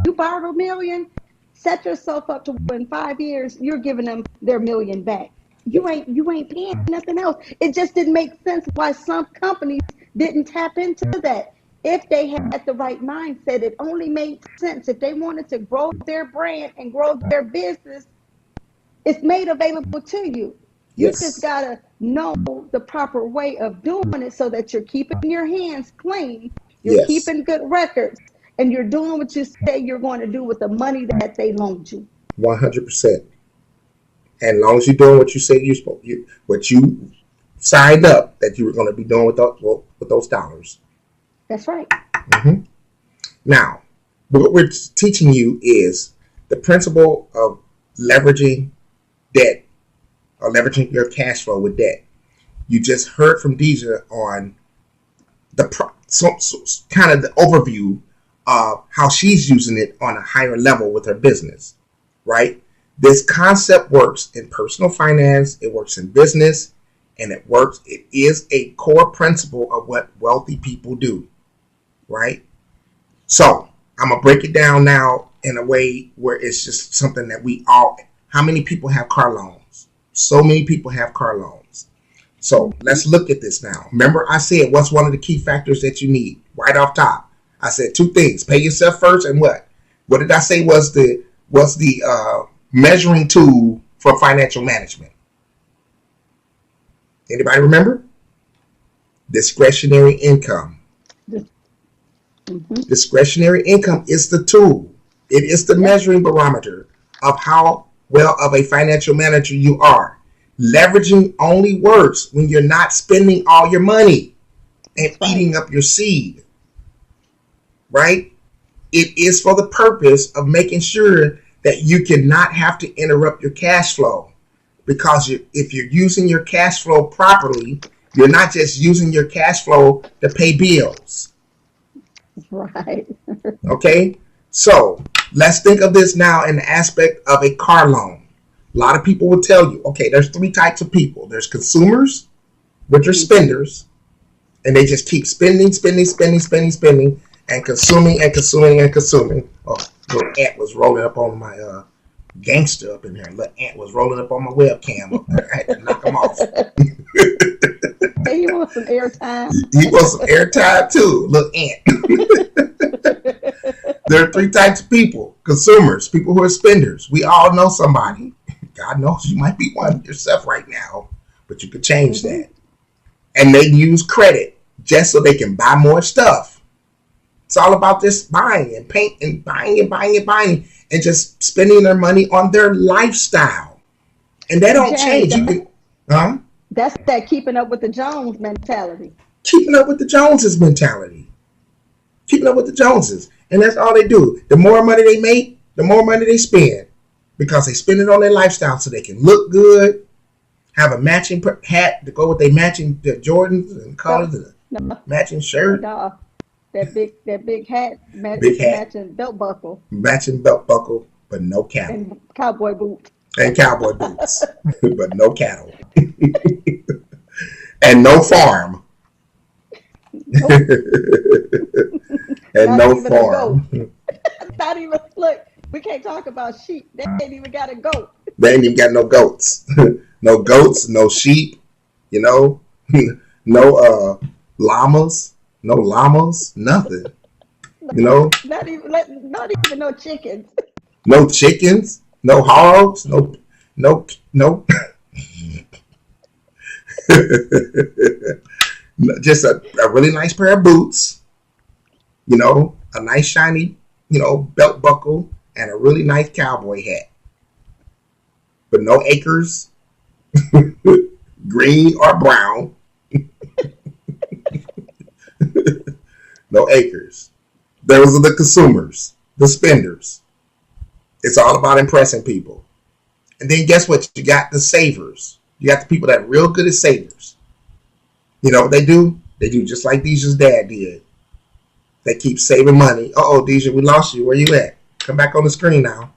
You borrowed $1 million, set yourself up to win 5 years, you're giving them their $1 million back. Yep. You ain't paying nothing else. It just didn't make sense why some companies didn't tap into that. If they had the right mindset, it only made sense. If they wanted to grow their brand and grow their business, it's made available to you. You just Yes. gotta know the proper way of doing it, so that you're keeping your hands clean, you're Yes. keeping good records, and you're doing what you say you're going to do with the money that they loaned you. 100%. And as long as you're doing what you said what you signed up that you were going to be doing with those dollars. That's right. Mm-hmm. Now, what we're teaching you is the principle of leveraging debt, or leveraging your cash flow with debt. You just heard from Deja on kind of the overview of how she's using it on a higher level with her business, right? This concept works in personal finance, it works in business, and it is a core principle of what wealthy people do, right? So I'm gonna break it down now in a way where it's just something that how many people have car loans? So many people have car loans. So Mm-hmm. let's look at this now. Remember, I said what's one of the key factors that you need right off top. I said two things: pay yourself first, and what? What did I say was the measuring tool for financial management? Anybody remember? Discretionary income. Mm-hmm. Discretionary income is the tool. It is the Yep. measuring barometer of how well of a financial manager you are. Leveraging only works when you're not spending all your money and That's right. eating up your seed, right? It is for the purpose of making sure that you cannot have to interrupt your cash flow, because if you're using your cash flow properly, you're not just using your cash flow to pay bills. Right. Okay? So let's think of this now in the aspect of a car loan. A lot of people will tell you, okay, there's three types of people. There's consumers, which are Mm-hmm. spenders, and they just keep spending, and consuming and consuming and consuming. Oh, little ant was rolling up on my gangster up in here. Little ant was rolling up on my webcam up there. I had to knock him off. Hey, you want some airtime? He wants some airtime too, little ant. There are three types of people: consumers, people who are spenders. We all know somebody. God knows you might be one yourself right now, but you could change Mm-hmm. that. And they use credit just so they can buy more stuff. It's all about this buying and paint and buying and just spending their money on their lifestyle. And they don't James, change. You can, huh? that's that keeping up with the Jones mentality. Keeping up with the Joneses mentality. Keeping up with the Joneses. And that's all they do. The more money they make, the more money they spend. Because they spend it on their lifestyle so they can look good, have a matching hat to go with their matching Jordans and No, colors and a no, matching shirt, no. That big hat big with the hat, matching belt buckle matching belt buckle, but no cattle. and cowboy boots. And cowboy boots, but no cattle. And no farm. Nope, And not no even a goat. farm. Not even look. We can't talk about sheep. They ain't even got a goat. They ain't even got no goats. No goats, no sheep, you know, no llamas, nothing. You know, Not even no chickens. no chickens, no hogs, no just a really nice pair of boots, you know, a nice shiny, you know, belt buckle and a really nice cowboy hat. But no acres, green or brown, no acres. Those are the consumers, the spenders. It's all about impressing people. And then guess what? You got the savers. You got the people that are real good at savers. You know what they do? They do just like Deja's dad did. They keep saving money. Uh-oh, Deja, we lost you. Where you at? Come back on the screen now.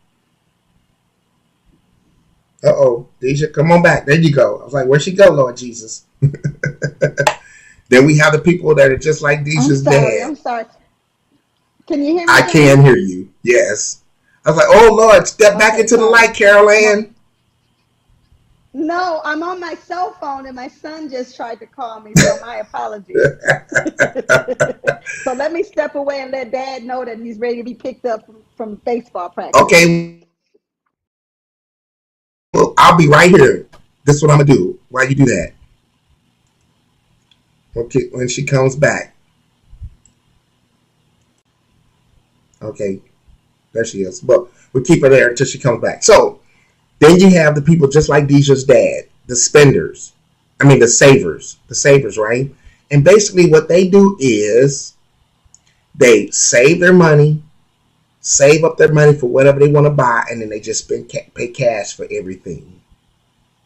Uh-oh, Deja, come on back. There you go. I was like, where'd she go, Lord Jesus? Then we have the people that are just like I'm Deja's sorry. dad. I'm sorry. Can you hear me, I can James? hear you. Yes. I was like, oh, Lord, step back Okay, into the sorry. light, Carol I'm on. Ann. No, I'm on my cell phone, and my son just tried to call me. So my apologies. So let me step away and let Dad know that he's ready to be picked up from baseball practice. Okay, well, I'll be right here. This is what I'm going to do while you do that. Okay, when she comes back. Okay, there she is. Well, we'll keep her there until she comes back. So then you have the people just like Deja's dad, the spenders. I mean, the savers, right? And basically what they do is they save their money, save up their money for whatever they want to buy, and then they just pay cash for everything.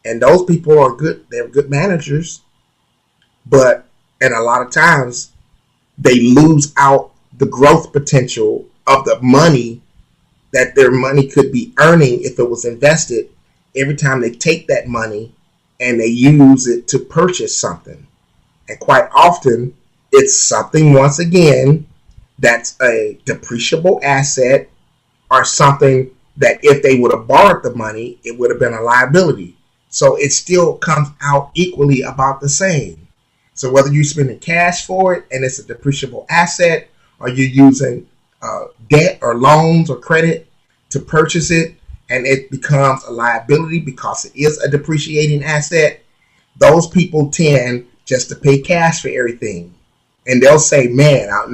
And those people are good. They're good managers, but and a lot of times they lose out the growth potential of the money that their money could be earning if it was invested every time they take that money and they use it to purchase something. And quite often, it's something, once again, that's a depreciable asset or something that if they would have borrowed the money, it would have been a liability. So it still comes out equally about the same. So whether you're spending cash for it and it's a depreciable asset, or you're using debt or loans or credit to purchase it and it becomes a liability because it is a depreciating asset, those people tend just to pay cash for everything. And they'll say, man, I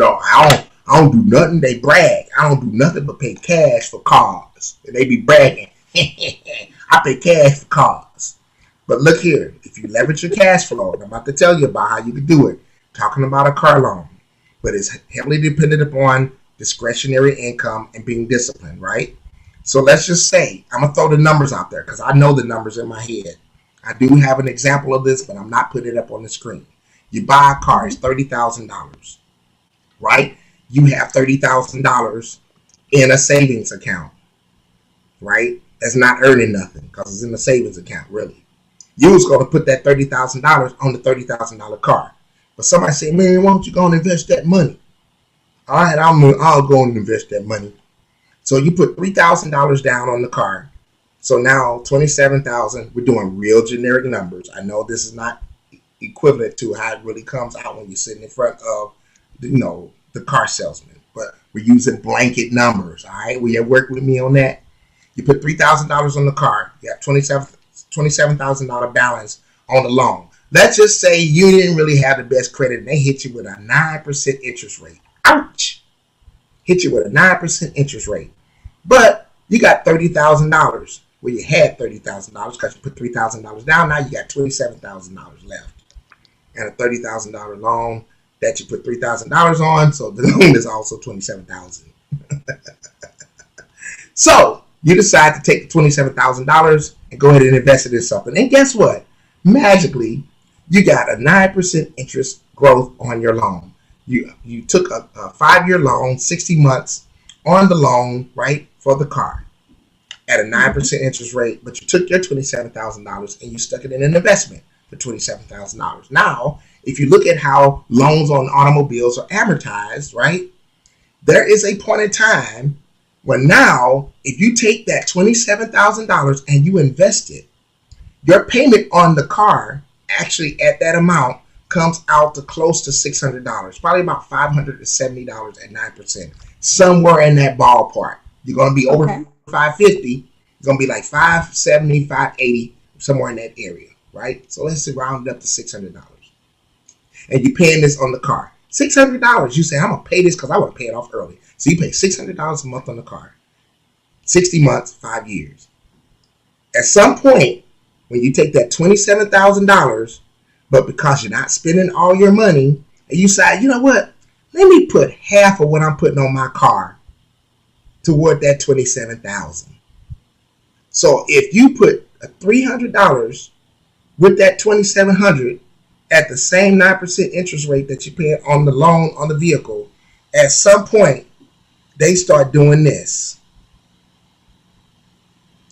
don't do nothing. They brag. I don't do nothing but pay cash for cars. And they be bragging. I pay cash for cars. But look here, if you leverage your cash flow, and I'm about to tell you about how you can do it, talking about a car loan, but it's heavily dependent upon discretionary income and being disciplined, right? So let's just say, I'm going to throw the numbers out there because I know the numbers in my head. I do have an example of this, but I'm not putting it up on the screen. You buy a car, it's Mm-hmm. $30,000, right? you have $30,000 in a savings account, right? That's not earning nothing because it's in a savings account, really. You was going to put that $30,000 on the $30,000 car. But somebody said, man, why don't you go and invest that money? All right, I'll go and invest that money. So you put $3,000 down on the car. So now 27,000. We're doing real generic numbers. I know this is not equivalent to how it really comes out when you're sitting in front of, the car salesman. But we're using blanket numbers. All right, will you work with me on that? You put $3,000 on the car. You have $27,000 balance on the loan. Let's just say you didn't really have the best credit and they hit you with a 9% interest rate. Ouch! Hit you with a 9% interest rate. But you got $30,000. Well, you had $30,000 because you put $3,000 down. Now you got $27,000 left. And a $30,000 loan that you put $3,000 on. So the loan is also $27,000. So you decide to take the $27,000 and go ahead and invest it in something. And guess what? Magically, you got a 9% interest growth on your loan. You took a 5-year loan, 60 months on the loan, right, for the car at a 9% interest rate, but you took your $27,000 and you stuck it in an investment for $27,000. Now, if you look at how loans on automobiles are amortized, right, there is a point in time where now, if you take that $27,000 and you invest it, your payment on the car actually at that amount comes out to close to $600, probably about $570 at 9%, somewhere in that ballpark. You're going to be over 550. It's going to be like 570, 580, somewhere in that area, right? So let's round it up to $600. And you're paying this on the car. $600. You say, I'm going to pay this because I want to pay it off early. So you pay $600 a month on the car. 60 months, 5 years. At some point, when you take that $27,000, but because you're not spending all your money, and you say, you know what? Let me put half of what I'm putting on my car toward that $27,000. So if you put $300 with that $2,700 at the same 9% interest rate that you pay on the loan on the vehicle, at some point they start doing this.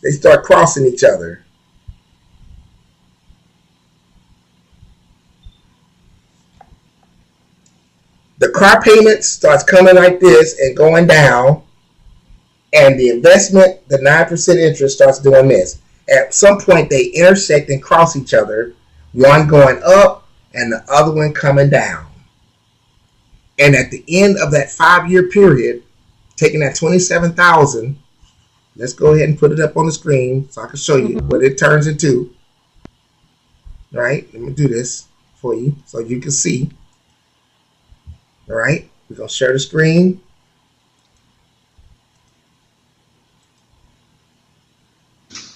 They start crossing each other. The car payment starts coming like this and going down, and the investment, the 9% interest, starts doing this. At some point, they intersect and cross each other, one going up and the other one coming down. And at the end of that 5-year period, taking that $27,000, let's go ahead and put it up on the screen so I can show you what it turns into. All right, let me do this for you so you can see. All right, we're going to share the screen.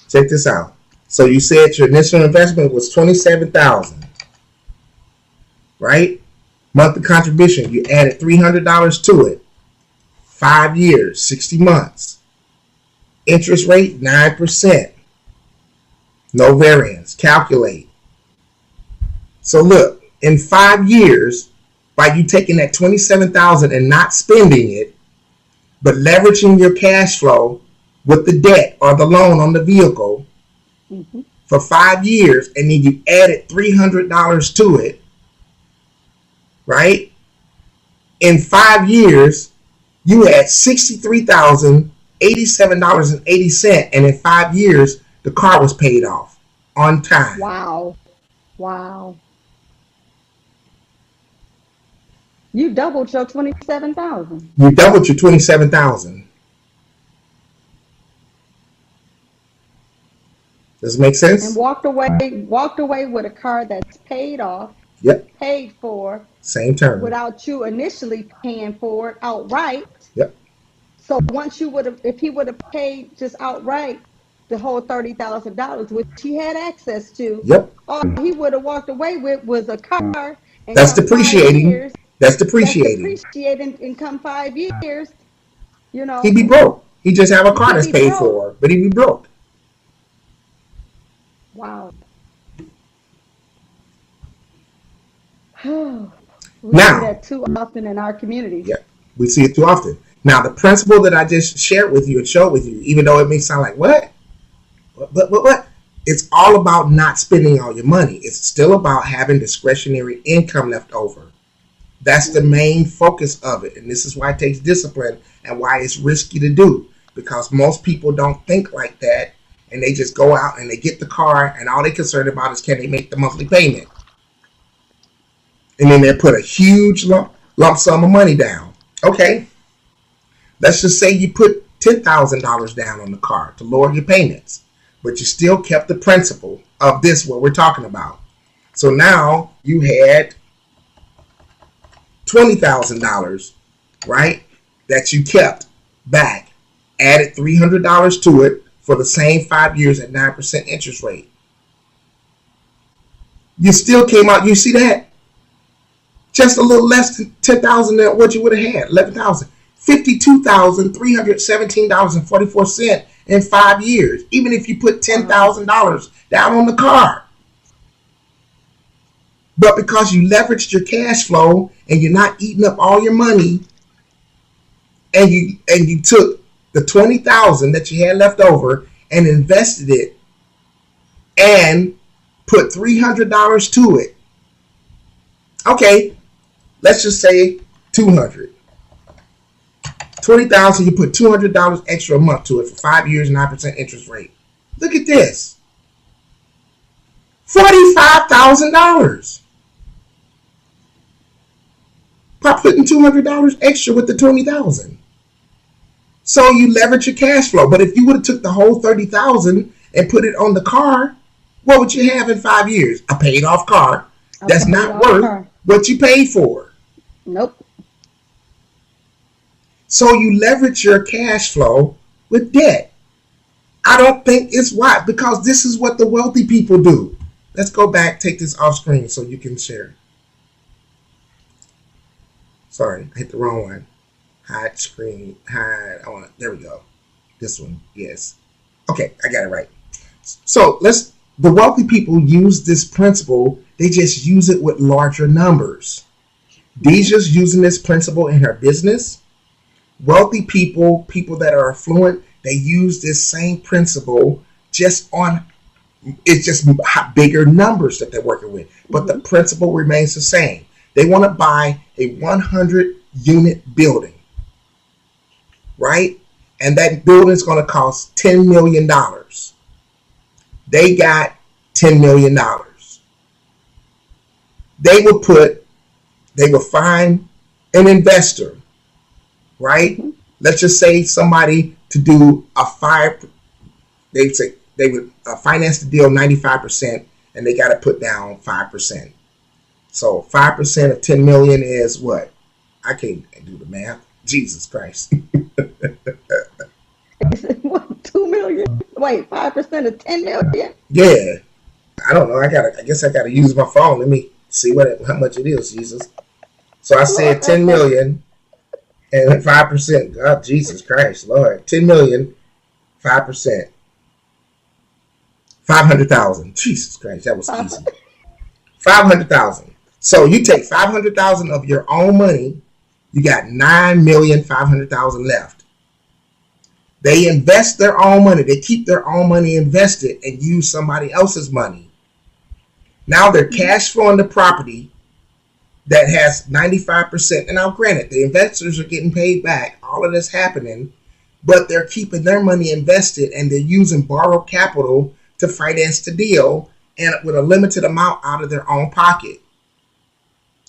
Check this out. So you said your initial investment was $27,000, right? Monthly contribution, you added $300 to it. 5 years, 60 months. Interest rate, 9%. No variance. Calculate. So look, in 5 years, by you taking that $27,000 and not spending it, but leveraging your cash flow with the debt or the loan on the vehicle for 5 years, and then you added $300 to it, right? In 5 years, you had $63,087.80, and in 5 years, the car was paid off on time. Wow. Wow. You doubled your 27,000. You doubled your 27,000. Does it make sense? And walked away with a car that's paid off, Yep. paid for, Same term. without you initially paying for it outright. Yep. So once if he would have paid just outright the whole $30,000, which he had access to, Yep. all he would have walked away with was a car. And That's come 5 depreciating. years, That's that's depreciating. depreciating, and come 5 years, He'd be broke. He just have a car he'd that's be paid broke. for, but he'd be broke. Wow. We see Now, that too often in our communities. yeah. We see it too often. Now, the principle that I just shared with you and showed with you, even though it may sound like, what? What? It's all about not spending all your money. It's still about having discretionary income left over. That's the main focus of it. And this is why it takes discipline and why it's risky to do. Because most people don't think like that. And they just go out and they get the car and all they're concerned about is can they make the monthly payment. And then they put a huge lump sum of money down. Okay. Let's just say you put $10,000 down on the car to lower your payments. But you still kept the principle of this, what we're talking about. So now you had $20,000, right, that you kept back, added $300 to it for the same 5 years at 9% interest rate. You still came out, you see that? Just a little less than $10,000 than what you would have had, $11,000. $52,317.44 in 5 years, even if you put $10,000 down on the car. But because you leveraged your cash flow and you're not eating up all your money, and you took the $20,000 that you had left over and invested it and put $300 to it. Okay, let's just say $200. $20,000, you put $200 extra a month to it for 5 years, 9% interest rate. Look at this. $45,000. By putting $200 extra with the $20,000. So you leverage your cash flow. But if you would have took the whole $30,000 and put it on the car, what would you have in 5 years? A paid off car that's not worth what you paid for. Nope. So you leverage your cash flow with debt. I don't think it's wise because this is what the wealthy people do. Let's go back, take this off screen so you can share. Sorry, I hit the wrong one. Hide screen, hide. There we go. This one, yes. Okay, I got it right. So the wealthy people use this principle. They just use it with larger numbers. Deja's using this principle in her business. Wealthy people that are affluent, they use this same principle it's just bigger numbers that they're working with. But the principle remains the same. They want to buy a 100-unit building, right? And that building is going to cost $10 million. They got $10 million. They will find an investor, right? Let's just say somebody to do they would finance the deal 95%, and they got to put down 5%. So 5% of 10 million is what? I can't do the math. Jesus Christ. What, 2 million? Wait, 5% of 10 million? Yeah. I don't know. I guess I gotta use my phone. Let me see how much it is, Jesus. So I said 10 million and 5%. God, Jesus Christ, Lord. 10 million, 5%. 500,000. Jesus Christ, that was easy. 500,000. So you take 500,000 of your own money, you got 9,500,000 left. They invest their own money. They keep their own money invested and use somebody else's money. Now they're cash flowing the property that has 95%. And now granted, the investors are getting paid back. All of this happening, but they're keeping their money invested and they're using borrowed capital to finance the deal and with a limited amount out of their own pocket.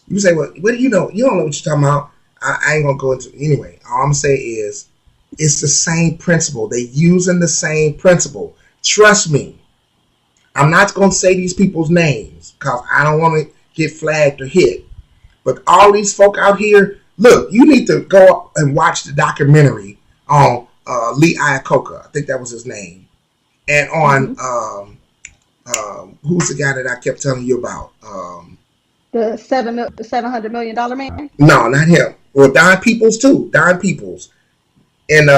You say, well, what do you know? You don't know what you're talking about. I ain't going to go into it. Anyway, all I'm going to say is it's the same principle. They're using the same principle. Trust me. I'm not going to say these people's names because I don't want to get flagged or hit. But all these folk out here, look, you need to go and watch the documentary on Lee Iacocca. I think that was his name. And on, who's the guy that I kept telling you about? The $700 million man? No, not him. Well, Don Peoples too. Don Peoples. And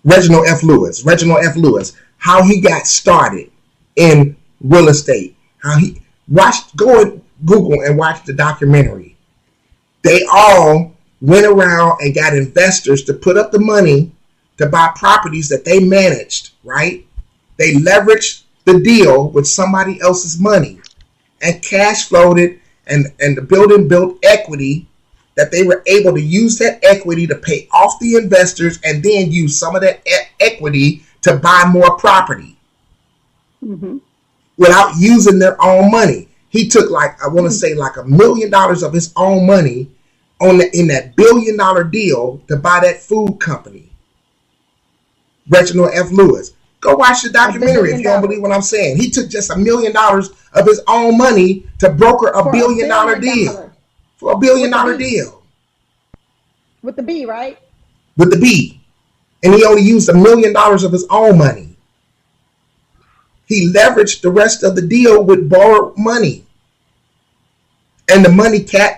Reginald F. Lewis. Reginald F. Lewis. How he got started in real estate. How he go and Google and watch the documentary. They all went around and got investors to put up the money to buy properties that they managed, right? They leveraged the deal with somebody else's money and cash flowed it, and the building built equity that they were able to use that equity to pay off the investors and then use some of that equity to buy more property Mm-hmm. without using their own money. He took, like, I want to say like $1 million of his own money in that $1 billion deal to buy that food company, Reginald F. Lewis. Go watch the A documentary if billion you don't dollars believe what I'm saying. He took just $1 million of his own money to broker a for a $1 billion billion deal dollars for a billion with the dollar B, deal with the B, right? with the B. And he only used $1 million of his own money. He leveraged the rest of the deal with borrowed money. And the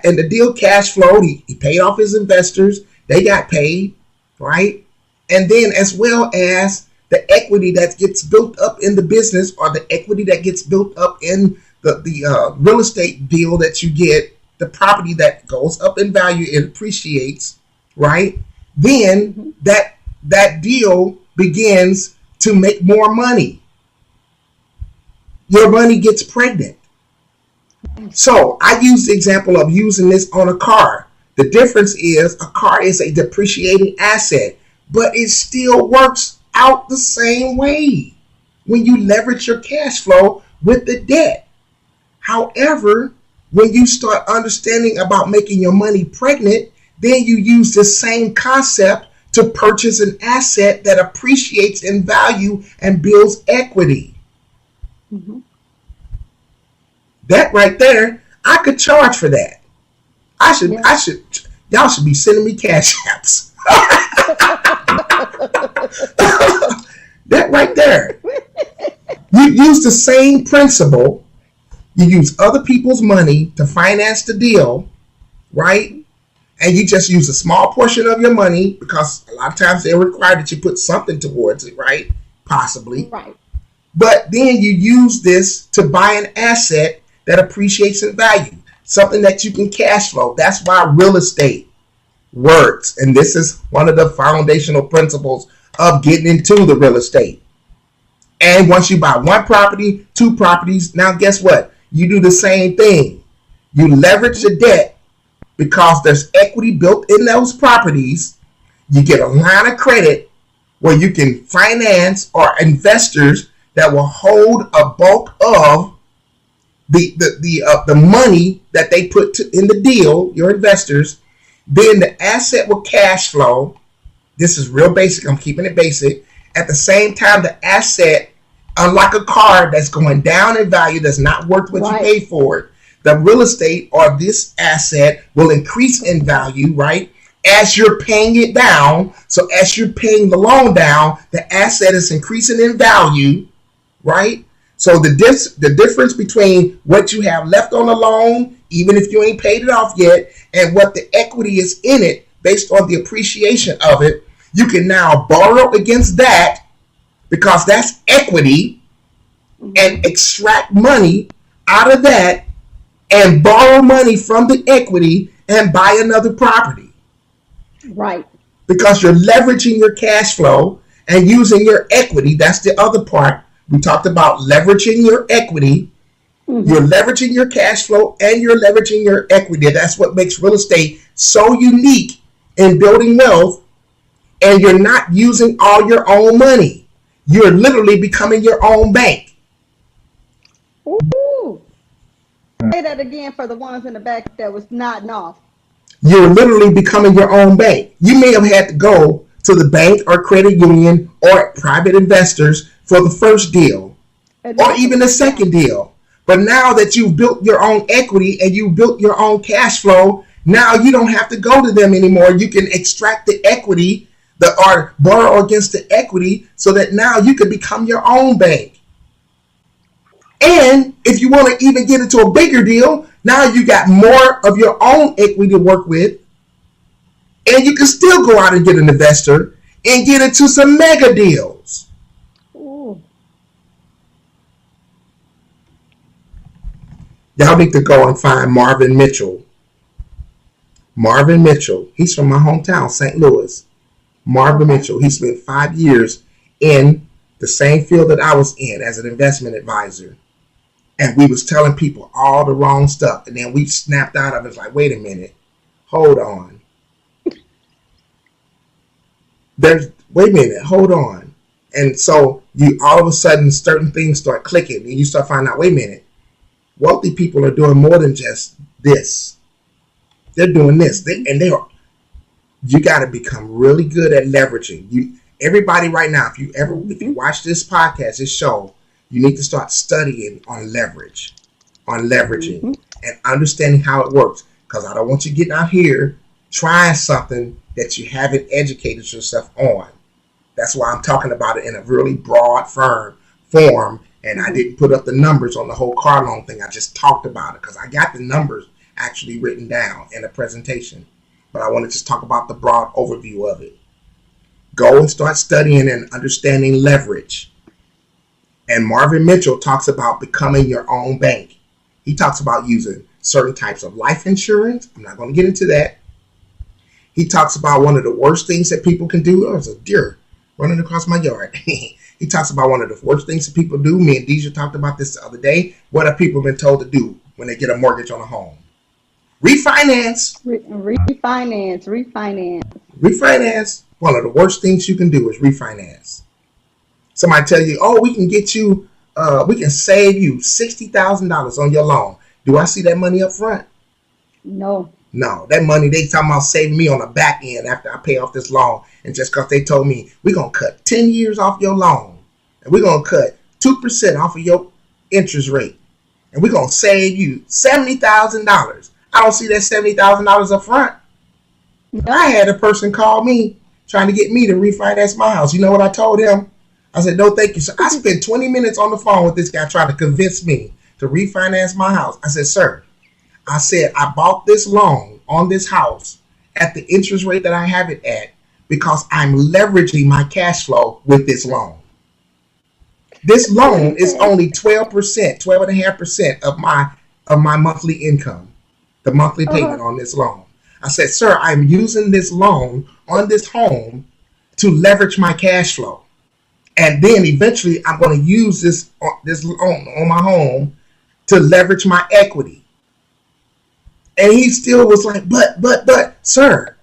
and the deal cash flowed. He paid off his investors. They got paid, right? And then as well as the equity that gets built up in the business, or the equity that gets built up in the real estate deal that you get, the property that goes up in value, it appreciates, right? Then Mm-hmm. that deal begins to make more money. Your money gets pregnant. So I use the example of using this on a car. The difference is a car is a depreciating asset, but it still works out the same way when you leverage your cash flow with the debt. However, when you start understanding about making your money pregnant, then you use the same concept to purchase an asset that appreciates in value and builds equity. Mm-hmm. That right there, I could charge for that. Yeah. Y'all should be sending me cash apps. That right there. You use the same principle. You use other people's money to finance the deal, right? And you just use a small portion of your money, because a lot of times they require that you put something towards it, right? Possibly. Right. But then you use this to buy an asset that appreciates in value, something that you can cash flow. That's why real estate works. And this is one of the foundational principles of getting into the real estate. And once you buy one property, two properties, now guess what? You do the same thing. You leverage the debt because there's equity built in those properties. You get a line of credit where you can finance, or investors that will hold a bulk of the money that they put in the deal, your investors. Then the asset will cash flow. This is real basic. I'm keeping it basic. At the same time, the asset, unlike a car that's going down in value, that's not worth what you Right. pay for it, the real estate or this asset will increase in value, right? As you're paying it down. So as you're paying the loan down, the asset is increasing in value, right? So the difference between what you have left on the loan, even if you ain't paid it off yet, and what the equity is in it based on the appreciation of it, you can now borrow against that, because that's equity, Mm-hmm. and extract money out of that and borrow money from the equity and buy another property, Right. because you're leveraging your cash flow and using your equity. That's the other part. We talked about leveraging your equity. You're Mm-hmm. leveraging your cash flow and you're leveraging your equity. That's what makes real estate so unique in building wealth. And you're not using all your own money. You're literally becoming your own bank. Ooh. Say that again for the ones in the back that was nodding off. You're literally becoming your own bank. You may have had to go to the bank or credit union or private investors for the first deal or even the Initially, yeah. second deal. But now that you've built your own equity and you built your own cash flow, now you don't have to go to them anymore. You can extract the equity, or borrow against the equity, so that now you can become your own bank. And if you want to even get into a bigger deal, now you got more of your own equity to work with, and you can still go out and get an investor and get into some mega deals. Ooh. Y'all need to go and find Marvin Mitchell Marvin Mitchell, he's from my hometown, St. Louis. Marvin Okay. Mitchell, he spent 5 years in the same field that I was in as an investment advisor. And we was telling people all the wrong stuff. And then we snapped out of it. It's like, wait a minute, hold on. Wait a minute, hold on. And so you all of a sudden certain things start clicking and you start finding out, wait a minute, wealthy people are doing more than just this. They're doing this. You got to become really good at leveraging. Everybody right now, if you watch this podcast, this show, you need to start studying on leveraging, Mm-hmm. and understanding how it works. Because I don't want you getting out here trying something that you haven't educated yourself on. That's why I'm talking about it in a really broad form. And I didn't put up the numbers on the whole car loan thing. I just talked about it because I got the numbers actually written down in a presentation. But I want to just talk about the broad overview of it. Go and start studying and understanding leverage. And Marvin Mitchell talks about becoming your own bank. He talks about using certain types of life insurance. I'm not going to get into that. He talks about one of the worst things that people can do. Oh, there's a deer running across my yard. He talks about one of the worst things that people do. Me and Deja talked about this the other day. What have people been told to do when they get a mortgage on a home? Refinance. Refinance. One of the worst things you can do is refinance. Somebody tell you, oh, we can save you $60,000 on your loan. Do I see that money up front? No. No, that money they talking about saving me on the back end after I pay off this loan. And just because they told me we're going to cut 10 years off your loan and we're going to cut 2% off of your interest rate and we're going to save you $70,000. I don't see that $70,000 up front. No. I had a person call me trying to get me to refinance my house. You know what I told him? I said, no, thank you. So I spent 20 minutes on the phone with this guy trying to convince me to refinance my house. I said, sir, I bought this loan on this house at the interest rate that I have it at because I'm leveraging my cash flow with this loan. This loan is only 12.5% of my monthly income, the monthly payment on this loan. I said, sir, I'm using this loan on this home to leverage my cash flow. And then eventually I'm going to use this loan on my home to leverage my equity. And he still was like, but, sir,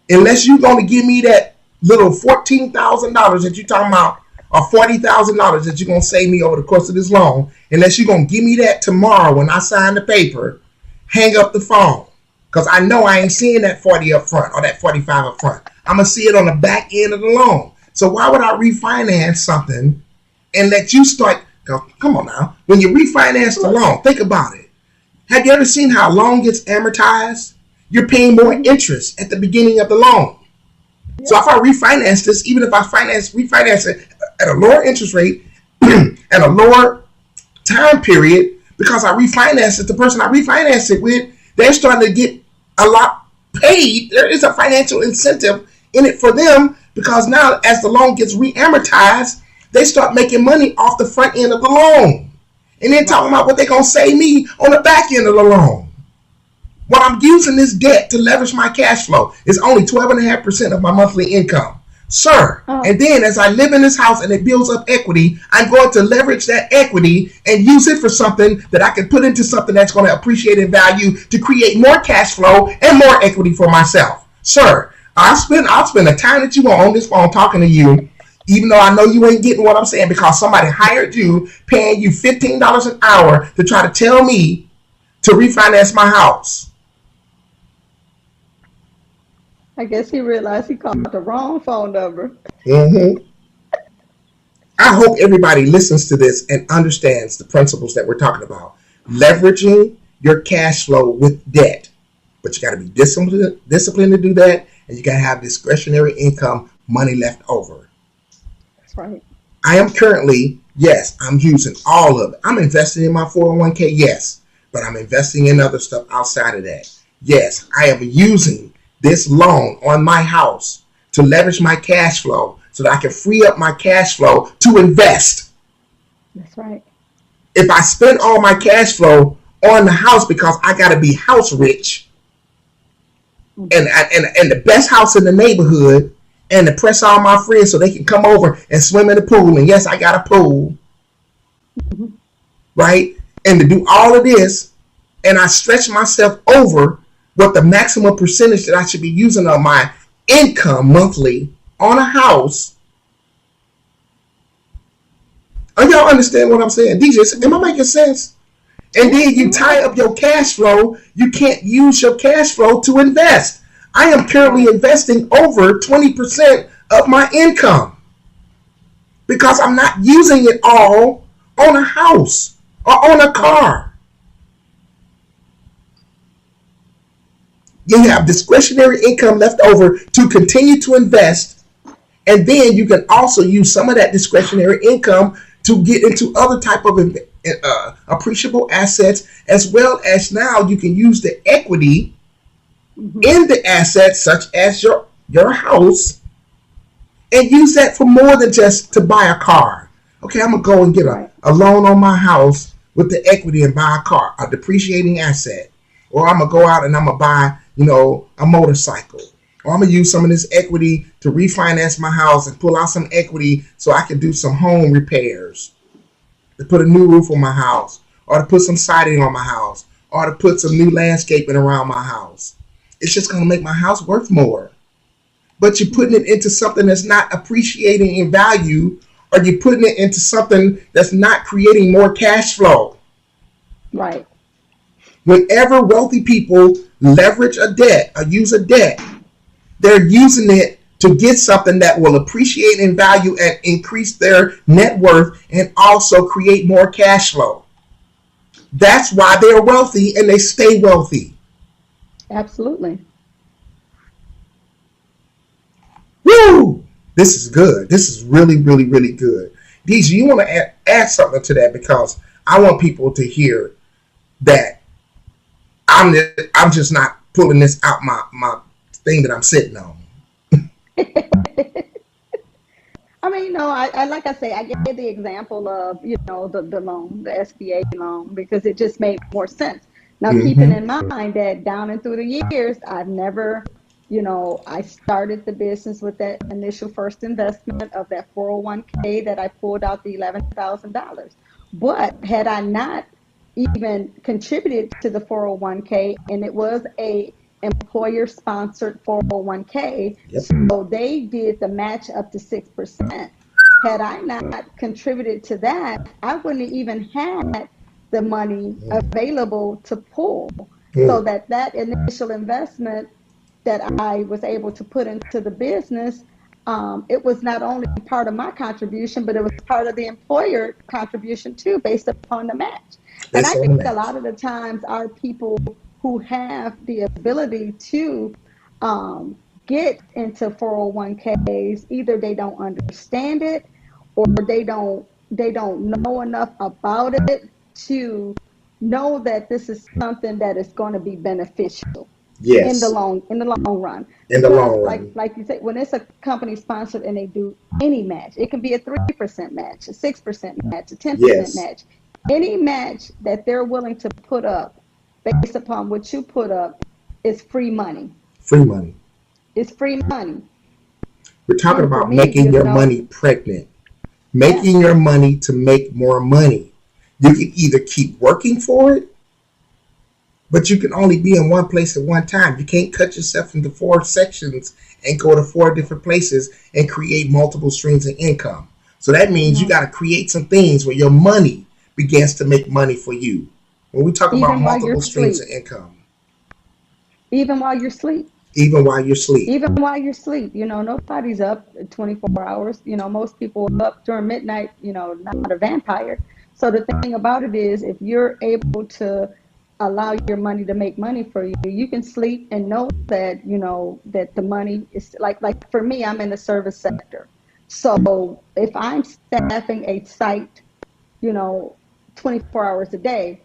unless you're going to give me that little $14,000 that you're talking about, or $40,000 that you're going to save me over the course of this loan, unless you're going to give me that tomorrow when I sign the paper, hang up the phone. Because I know I ain't seeing that 40 up front or that 45 up front. I'm going to see it on the back end of the loan. So why would I refinance something and let you start? Come on now. When you refinance the loan, think about it. Have you ever seen how a loan gets amortized? You're paying more interest at the beginning of the loan. So if I refinance this, even if I refinance it at a lower interest rate and a lower time period, because I refinanced it, the person I refinanced it with, they're starting to get a lot paid. There is a financial incentive in it for them because now as the loan gets re-amortized, they start making money off the front end of the loan. And then talking about what they're going to save me on the back end of the loan. When I'm using this debt to leverage my cash flow, it's only 12.5% of my monthly income. Sir, and then as I live in this house and it builds up equity, I'm going to leverage that equity and use it for something that I can put into something that's going to appreciate in value to create more cash flow and more equity for myself. Sir, I'll spend the time that you want on this phone talking to you, even though I know you ain't getting what I'm saying because somebody hired you, paying you $15 an hour to try to tell me to refinance my house. I guess he realized he called the wrong phone number. Mm-hmm. I hope everybody listens to this and understands the principles that we're talking about. Leveraging your cash flow with debt. But you got to be disciplined to do that, and you got to have discretionary income, money left over. That's right. I am currently, yes, I'm using all of it. I'm investing in my 401k, yes, but I'm investing in other stuff outside of that. Yes, I am using this loan on my house to leverage my cash flow so that I can free up my cash flow to invest. That's right. If I spend all my cash flow on the house because I got to be house rich, and the best house in the neighborhood, and to press all my friends so they can come over and swim in the pool. And yes, I got a pool, Mhm. right? And to do all of this, and I stretch myself over what the maximum percentage that I should be using on my income monthly on a house. Are y'all understand what I'm saying? DJ, am I making sense? And Yeah, then you you're tie right. up your cash flow. You can't use your cash flow to invest. I am currently Right. investing over 20% of my income because I'm not using it all on a house or on a Right. car. You have discretionary income left over to continue to invest, and then you can also use some of that discretionary income to get into other type of appreciable assets, as well as now you can use the equity Hmm. in the assets such as your house, and use that for more than just to buy a car. Okay, I'm gonna go and get Right. a loan on my house with the equity and buy a car, a depreciating asset. Or I'm gonna go out and I'm gonna buy, a motorcycle. Or I'm gonna use some of this equity to refinance my house and pull out some equity so I can do some home repairs, to put a new roof on my house, or to put some siding on my house, or to put some new landscaping around my house. It's just gonna make my house worth more, but you're putting Hmm. it into something that's not appreciating in value, or you're putting it into something that's not creating more cash flow. Right. Whenever wealthy people leverage a debt or use a debt, they're using it to get something that will appreciate in value and increase their net worth and also create more cash flow. That's why they're wealthy and they stay wealthy. Absolutely. Woo! This is good. This is really, really, really good. DJ, you want to add something to that, because I want people to hear that I'm just not pulling this out my thing that I'm sitting on. I mean, no, I like I say, I gave the example of, the loan, the SBA loan, because it just made more sense. Now, keeping Mm-hmm. in mind that down and through the years, I've never, I started the business with that initial first investment of that 401k that I pulled out the $11,000. But had I not even contributed to the 401k, and it was a employer sponsored 401k, Yep. so they did the match up to 6%. Had I not contributed to that, I wouldn't have even had the money available to pull. So Mm. that initial investment that I was able to put into the business, it was not only part of my contribution, but it was part of the employer contribution too, based upon the match. And I Based on think the a match. lot of the times our people who have the ability to get into 401ks, either they don't understand it, or they don't know enough about it to know that this is something that is going to be beneficial Yes. in the long run. In the Because long like run. like you said, when it's a company sponsored and they do any match, it can be a 3% match, a 6% match, a 10% Yes. match, any match that they're willing to put up based upon what you put up is free money. Free money. It's free money. We're talking And for about me, making your money pregnant, making yes, your money to make more money. You can either keep working for it, but you can only be in one place at one time. You can't cut yourself into four sections and go to four different places and create multiple streams of income. So that means you no, got to create some things where your money begins to make money for you. When we talk about even while you're multiple streams of asleep, income, even while you're asleep. even while you're asleep. Even while you're asleep, nobody's up 24 hours. Most people are up during midnight, not a vampire. So the thing about it is, if you're able to allow your money to make money for you, you can sleep and know that, that the money is like for me, I'm in the service sector. So if I'm staffing a site, you know, 24 hours a day,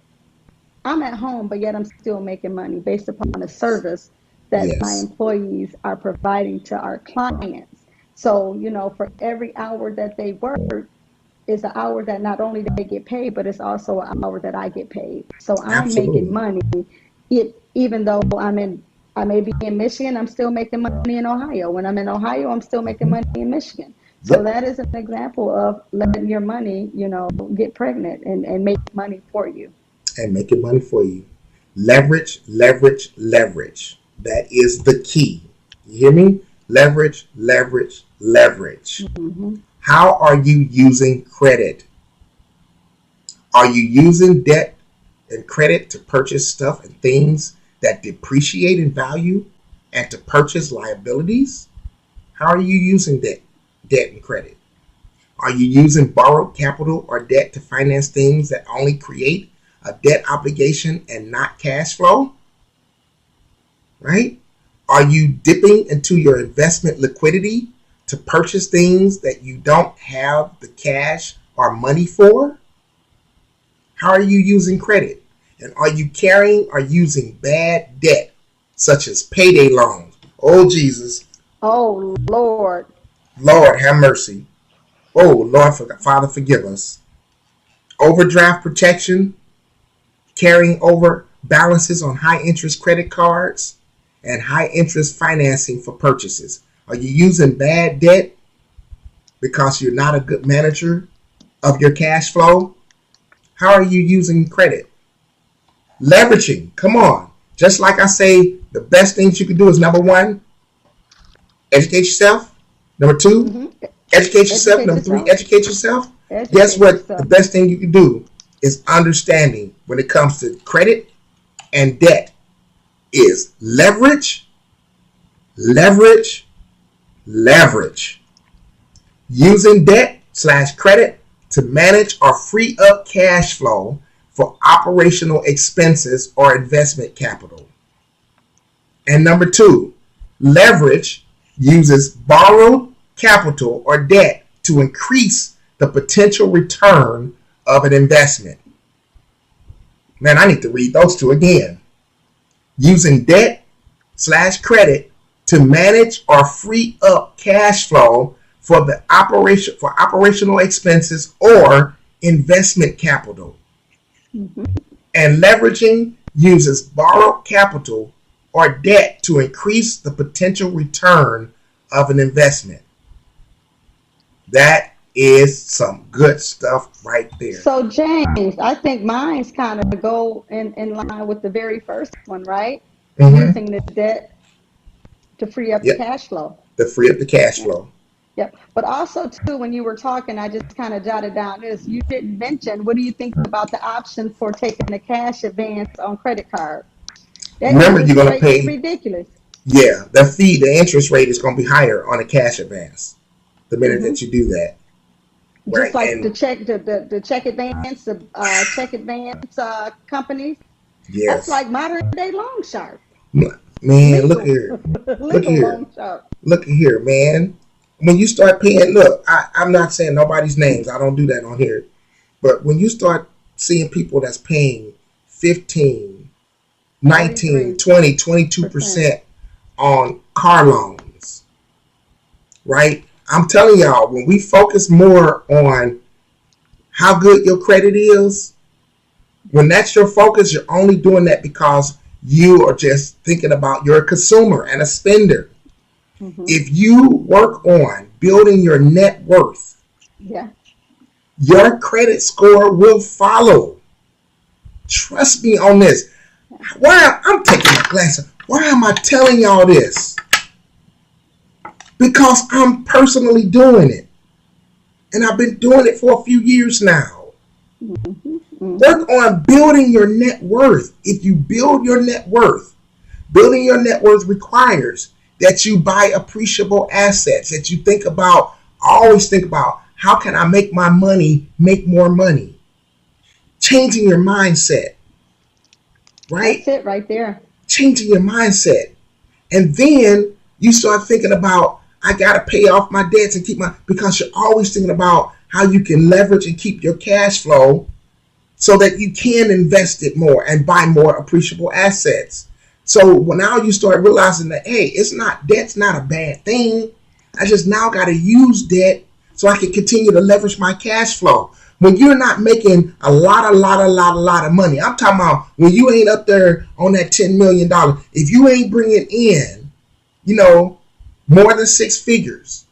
I'm at home, but yet I'm still making money based upon a service that my Yes, employees are providing to our clients. So, for every hour that they work is an hour that not only they get paid, but it's also an hour that I get paid. So I'm making absolutely. money, even though I'm in I may be in Michigan, I'm still making money in Ohio. When I'm in Ohio, I'm still making money in Michigan. So Yep. that is an example of letting your money, get pregnant and make money for you. And making money for you. Leverage, leverage, leverage. That is the key. You hear me? Leverage, leverage, leverage. Hmm. How are you using credit? Are you using debt and credit to purchase stuff and things that depreciate in value and to purchase liabilities? How are you using debt and credit? Are you using borrowed capital or debt to finance things that only create a debt obligation and not cash flow? Right? Are you dipping into your investment liquidity to purchase things that you don't have the cash or money for? How are you using credit? And are you carrying or using bad debt, such as payday loans? Oh, Jesus. Oh, Lord. Lord, have mercy. Oh, Lord, Father, forgive us. Overdraft protection, carrying over balances on high interest credit cards, and high interest financing for purchases. Are you using bad debt because you're not a good manager of your cash flow? How are you using credit? Leveraging, come on. Just like I say, the best things you can do is number one, educate yourself. Number two, Hmm. educate yourself. Educate Number three, yourself. educate yourself. Guess Educate what? The yourself. best thing you can do is understanding when it comes to credit and debt is leverage, leverage, leverage. Using debt slash credit to manage or free up cash flow for operational expenses or investment capital. And number two, leverage uses borrowed capital or debt to increase the potential return of an investment. Man, I need to read those two again. Using debt slash credit to manage or free up cash flow for the operational expenses or investment capital. Hmm. And leveraging uses borrowed capital or debt to increase the potential return of an investment. That is some good stuff right there. So, James, I think mine's kind of go in line with the very first one, right? Mm-hmm. Using the debt to free up the Yep. cash flow. To free up the cash Yeah. flow. Yep. But also, too, when you were talking, I just kind of jotted down this. You didn't mention, what do you think about the option for taking a cash advance on credit card? That Remember, you're interest going to rate is pay, ridiculous. yeah, the interest rate is going to be higher on a cash advance the minute Hmm. that you do that. Just Right. like And the check advance, the check advance companies. That's yes, like modern day loan shark. man, look Legal, here. Look legal here. loan shark. Look here, man. When you start paying, look, I'm not saying nobody's names. I don't do that on here. But when you start seeing people that's paying 15, 19, 23%. 20, 22% on car loans, right? I'm telling y'all, when we focus more on how good your credit is, when that's your focus, you're only doing that because you are just thinking about you're a consumer and a spender. Hmm. If you work on building your net worth, Yeah. your credit score will follow. Trust me on this. Why I'm taking my glasses. Why am I telling y'all this? Because I'm personally doing it. And I've been doing it for a few years now. Hmm. Hmm. Work on building your net worth. If you build your net worth, building your net worth requires that you buy appreciable assets, that you think about, always think about, how can I make my money make more money? Changing your mindset, That's right? it right there. Changing your mindset. And then you start thinking about, I got to pay off my debts and keep my, because you're always thinking about how you can leverage and keep your cash flow so that you can invest it more and buy more appreciable assets. So now you start realizing that, hey, debt's not a bad thing. I just now got to use debt so I can continue to leverage my cash flow. When you're not making a lot of money, I'm talking about when you ain't up there on that $10 million. If you ain't bringing in, you know, more than six figures,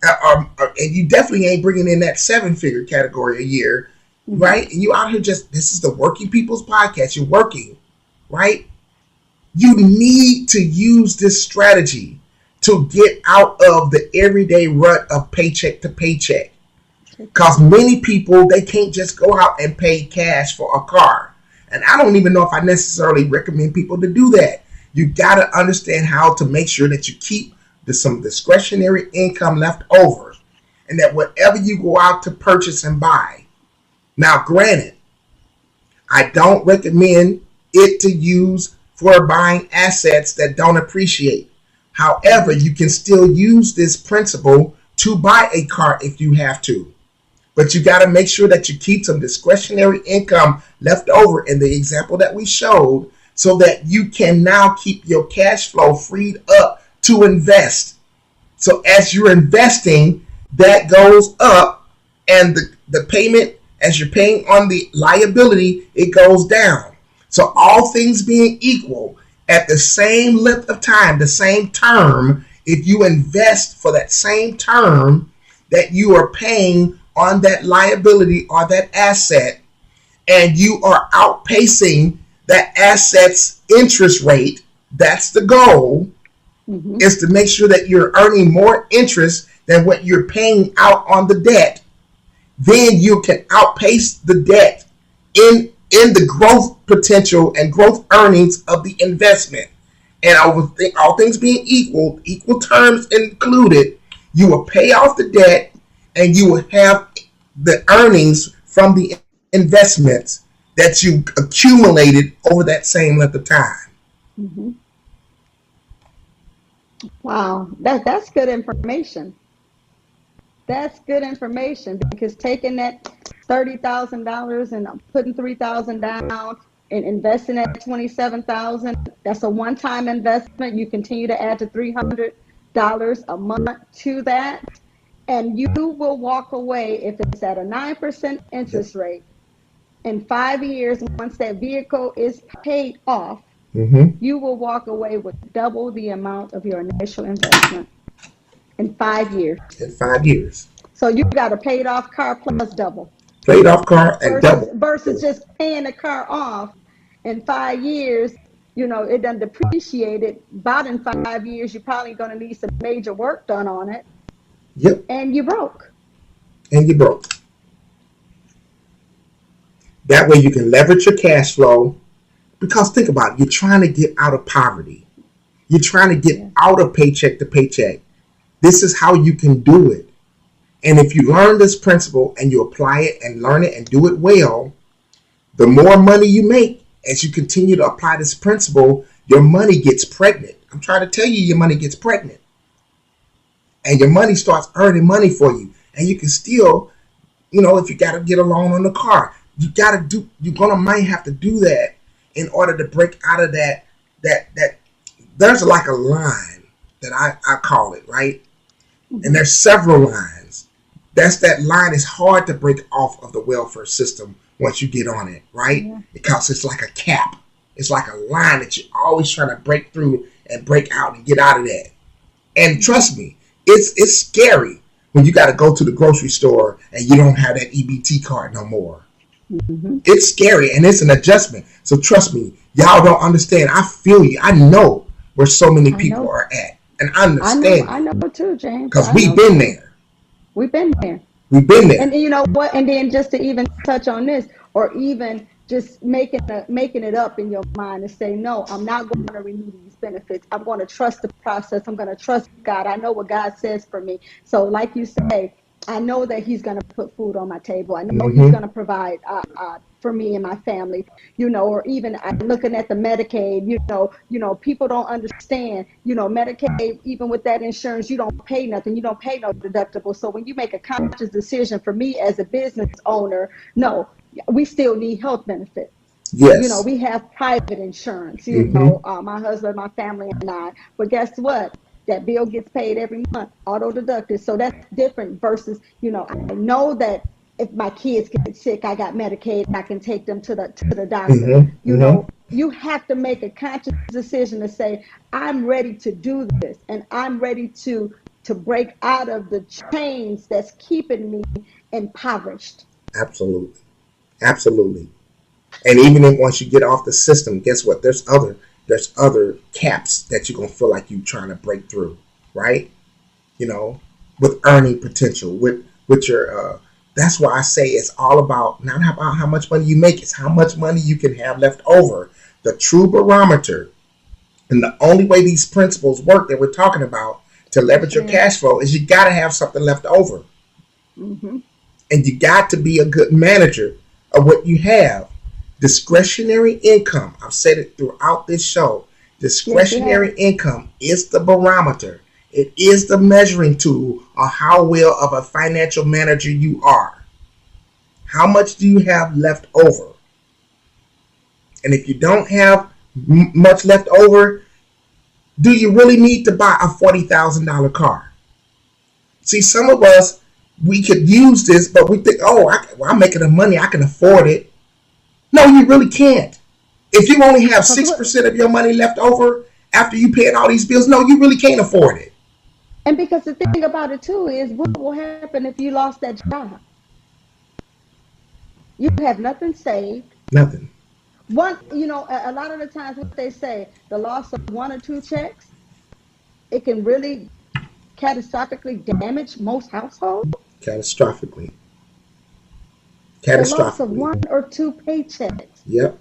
and you definitely ain't bringing in that seven-figure category a year, Mm-hmm. right? And you out here just, this is the Working People's Podcast. You're working, right? You need to use this strategy to get out of the everyday rut of paycheck to paycheck. Because many people, they can't just go out and pay cash for a car. And I don't even know if I necessarily recommend people to do that. You got to understand how to make sure that you keep some discretionary income left over. And that whatever you go out to purchase and buy. Now, granted, I don't recommend it to use for buying assets that don't appreciate. However, you can still use this principle to buy a car if you have to. But you got to make sure that you keep some discretionary income left over in the example that we showed so that you can now keep your cash flow freed up to invest. So as you're investing, that goes up, and the payment, as you're paying on the liability, it goes down. So all things being equal, at the same length of time, the same term, if you invest for that same term that you are paying on that liability or that asset, and you are outpacing that asset's interest rate, that's the goal, Mm-hmm. is to make sure that you're earning more interest than what you're paying out on the debt. Then you can outpace the debt in the growth potential and growth earnings of the investment. And all things being equal terms included, you will pay off the debt and you will have the earnings from the investments that you accumulated over that same length of time. Mm-hmm. Wow, that's good information. That's good information because taking that $30,000 and putting 3,000 down and investing at 27,000, that's a one-time investment. You continue to add to $300 a month to that, and you will walk away if it's at a 9% Yep. interest rate in 5 years. Once that vehicle is paid off, Mm-hmm. you will walk away with double the amount of your initial investment in 5 years. In 5 years. So you got a paid off car plus double Paid off car and versus double. just paying the car off in 5 years. You know, it done depreciated. About in 5 years, you're probably going to need some major work done on it, Yep. and you broke. And you broke. That way you can leverage your cash flow. Because think about it, you're trying to get out of poverty. You're trying to get Yeah. out of paycheck to paycheck. This is how you can do it. And if you learn this principle and you apply it and learn it and do it well, the more money you make as you continue to apply this principle, your money gets pregnant. I'm trying to tell you, your money gets pregnant. And your money starts earning money for you. And you can still, if you got to get a loan on the car, you're going to might have to do that in order to break out of that there's like a line that I call it, right? And Mm-hmm. there's several lines. That line is hard to break off of the welfare system once you get on it, right? Yeah. Because it's like a cap. It's like a line that you're always trying to break through and break out and get out of that. And trust me, it's scary when you got to go to the grocery store and you don't have that EBT card no more. Mm-hmm. It's scary and it's an adjustment. So trust me, y'all don't understand. I feel you. I know where so many I people know. are at. And I I know. understand I it know too, James. because I we've know been too. there. We've been there. We've been And there. you know what? And then just to even touch on this, or even just making it up in your mind and say, no, I'm not going to renew these benefits. I'm going to trust the process. I'm going to trust God. I know what God says for me. So, like you say, I know that He's going to put food on my table. I know He's Mm-hmm. going to provide for me and my family. Or even I'm looking at the Medicaid. People don't understand. Medicaid, even with that insurance, you don't pay nothing. You don't pay no deductible. So when you make a conscious decision, for me as a business owner, no, we still need health benefits. Yes. We have private insurance, Mm-hmm. my husband, my family, and I. But guess what? That bill gets paid every month, auto deducted. So that's different versus, I know that if my kids get sick, I got Medicaid, I can take them to the doctor. Mm-hmm. You Mm-hmm. know, you have to make a conscious decision to say, I'm ready to do this, and I'm ready to break out of the chains that's keeping me impoverished. Absolutely. Absolutely. And even if once you get off the system, guess what? There's other caps that you're gonna feel like you're trying to break through, right? You know, with earning potential, with your that's why I say it's all about not about how much money you make, it's how much money you can have left over. The true barometer and the only way these principles work that we're talking about to Yes, leverage your ma'am. cash flow is you gotta have something left over. Mm-hmm. And you got to be a good manager of what you have. Discretionary income, I've said it throughout this show. Yes, you have. Discretionary income is the barometer. It is the measuring tool on how well of a financial manager you are. How much do you have left over? And if you don't have much left over, do you really need to buy a $40,000 car? See, some of us, we could use this, but we think, oh, well, I'm making the money, I can afford it. No, you really can't. If you only have Because what 6% of your money left over after you paying all these bills, no, you really can't afford it. and because the thing about it too is what will happen if you lost that job? You have nothing saved. Nothing. One, a lot of the times what they say, the loss of one or two checks, it can really catastrophically damage most households. Catastrophically. The loss of Catastrophically. one or two paychecks. Yep.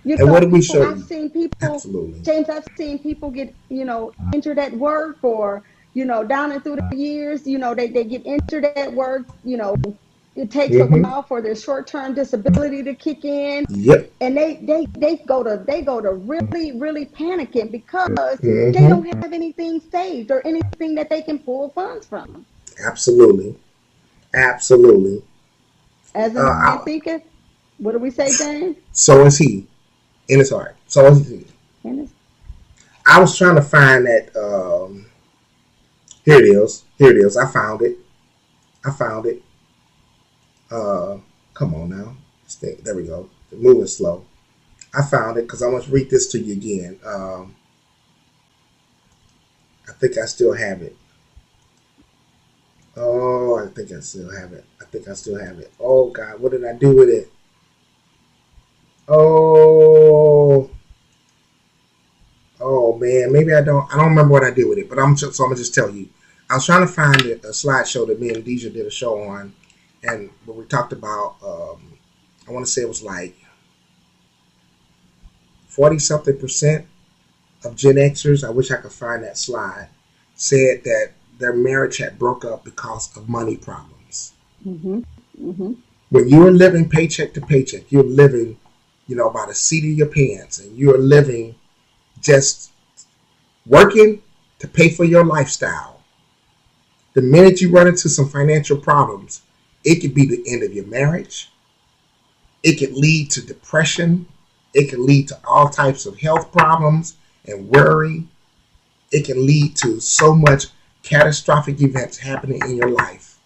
You And know, what did we people, show I've you? seen people, Absolutely. James, I've seen people get, injured at work or, down and through the years, they get injured at work, it takes a Mm-hmm. while for their short-term disability to kick in. Yep. And they go to really panicking because they Mm-hmm. don't have anything saved or anything that they can pull funds from. Absolutely. Absolutely. As a man I, thinketh, what do we say, James? so is he in his heart. So is he. And it's, I was trying to find that. Here it is. Here it is. I found it. I found it. Uh, Come on now. There we go. Moving slow. I found it because I want to read this to you again. I think I still have it. Oh, I think I still have it. I think I still have it. Oh God, what did I do with it? Oh, oh man, maybe I don't. I don't remember what I did with it. But I'm gonna just tell you. I was trying to find a slideshow that me and Deja did a show on, and where we talked about. I want to say it was like 40 something percent of Gen Xers. I wish I could find that slide. Said that their marriage had broke up because of money problems. mm-hmm, mm-hmm. When you're living paycheck to paycheck, you're living, by the seat of your pants, and you're living just working to pay for your lifestyle. The minute you run into some financial problems, it could be the end of your marriage. It could lead to depression. It can lead to all types of health problems and worry. It can lead to so much catastrophic events happening in your life.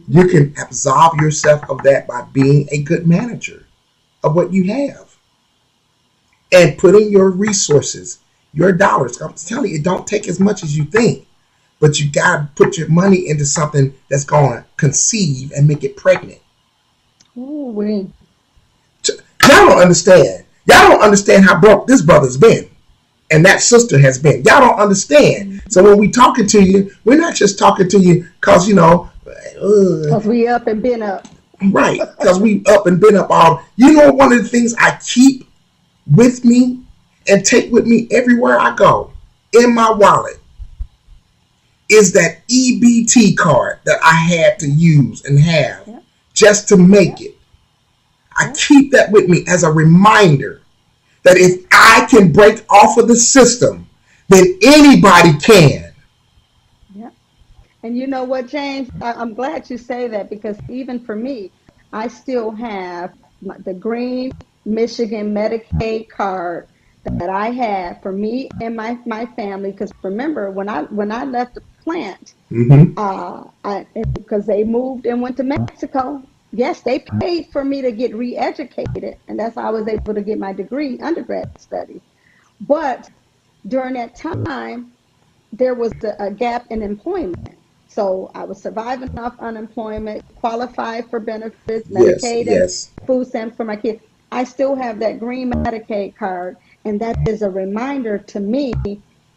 You can absolve yourself of that by being a good manager of what you have and putting your resources, your dollars. I'm telling you, it don't take as much as you think, but you got to put your money into something that's going to conceive and make it pregnant. Ooh, we. Y'all don't understand. Y'all don't understand how broke this brother's been and that sister has been. Y'all don't understand. So when we talking to you, we're not just talking to you because, Because we up and been up. right, because we up and been up all. One of the things I keep with me and take with me everywhere I go in my wallet is that EBT card that I had to use and have Yep, just to make yep, it. I yep, keep that with me as a reminder that if I can break off of the system, then anybody can. yep. And you know what, James? I'm glad you say that because even for me, I still have the Green Michigan Medicaid card that I had for me and my family. Because remember, when I left the plant, Mm-hmm. because they moved and went to Mexico. Yes, they paid for me to get re-educated, and that's how I was able to get my degree, undergrad studies. But during that time, there was a gap in employment. So I was surviving off unemployment, qualified for benefits, Yes, Medicaid and yes. food stamps for my kids. I still have that green Medicaid card, and that is a reminder to me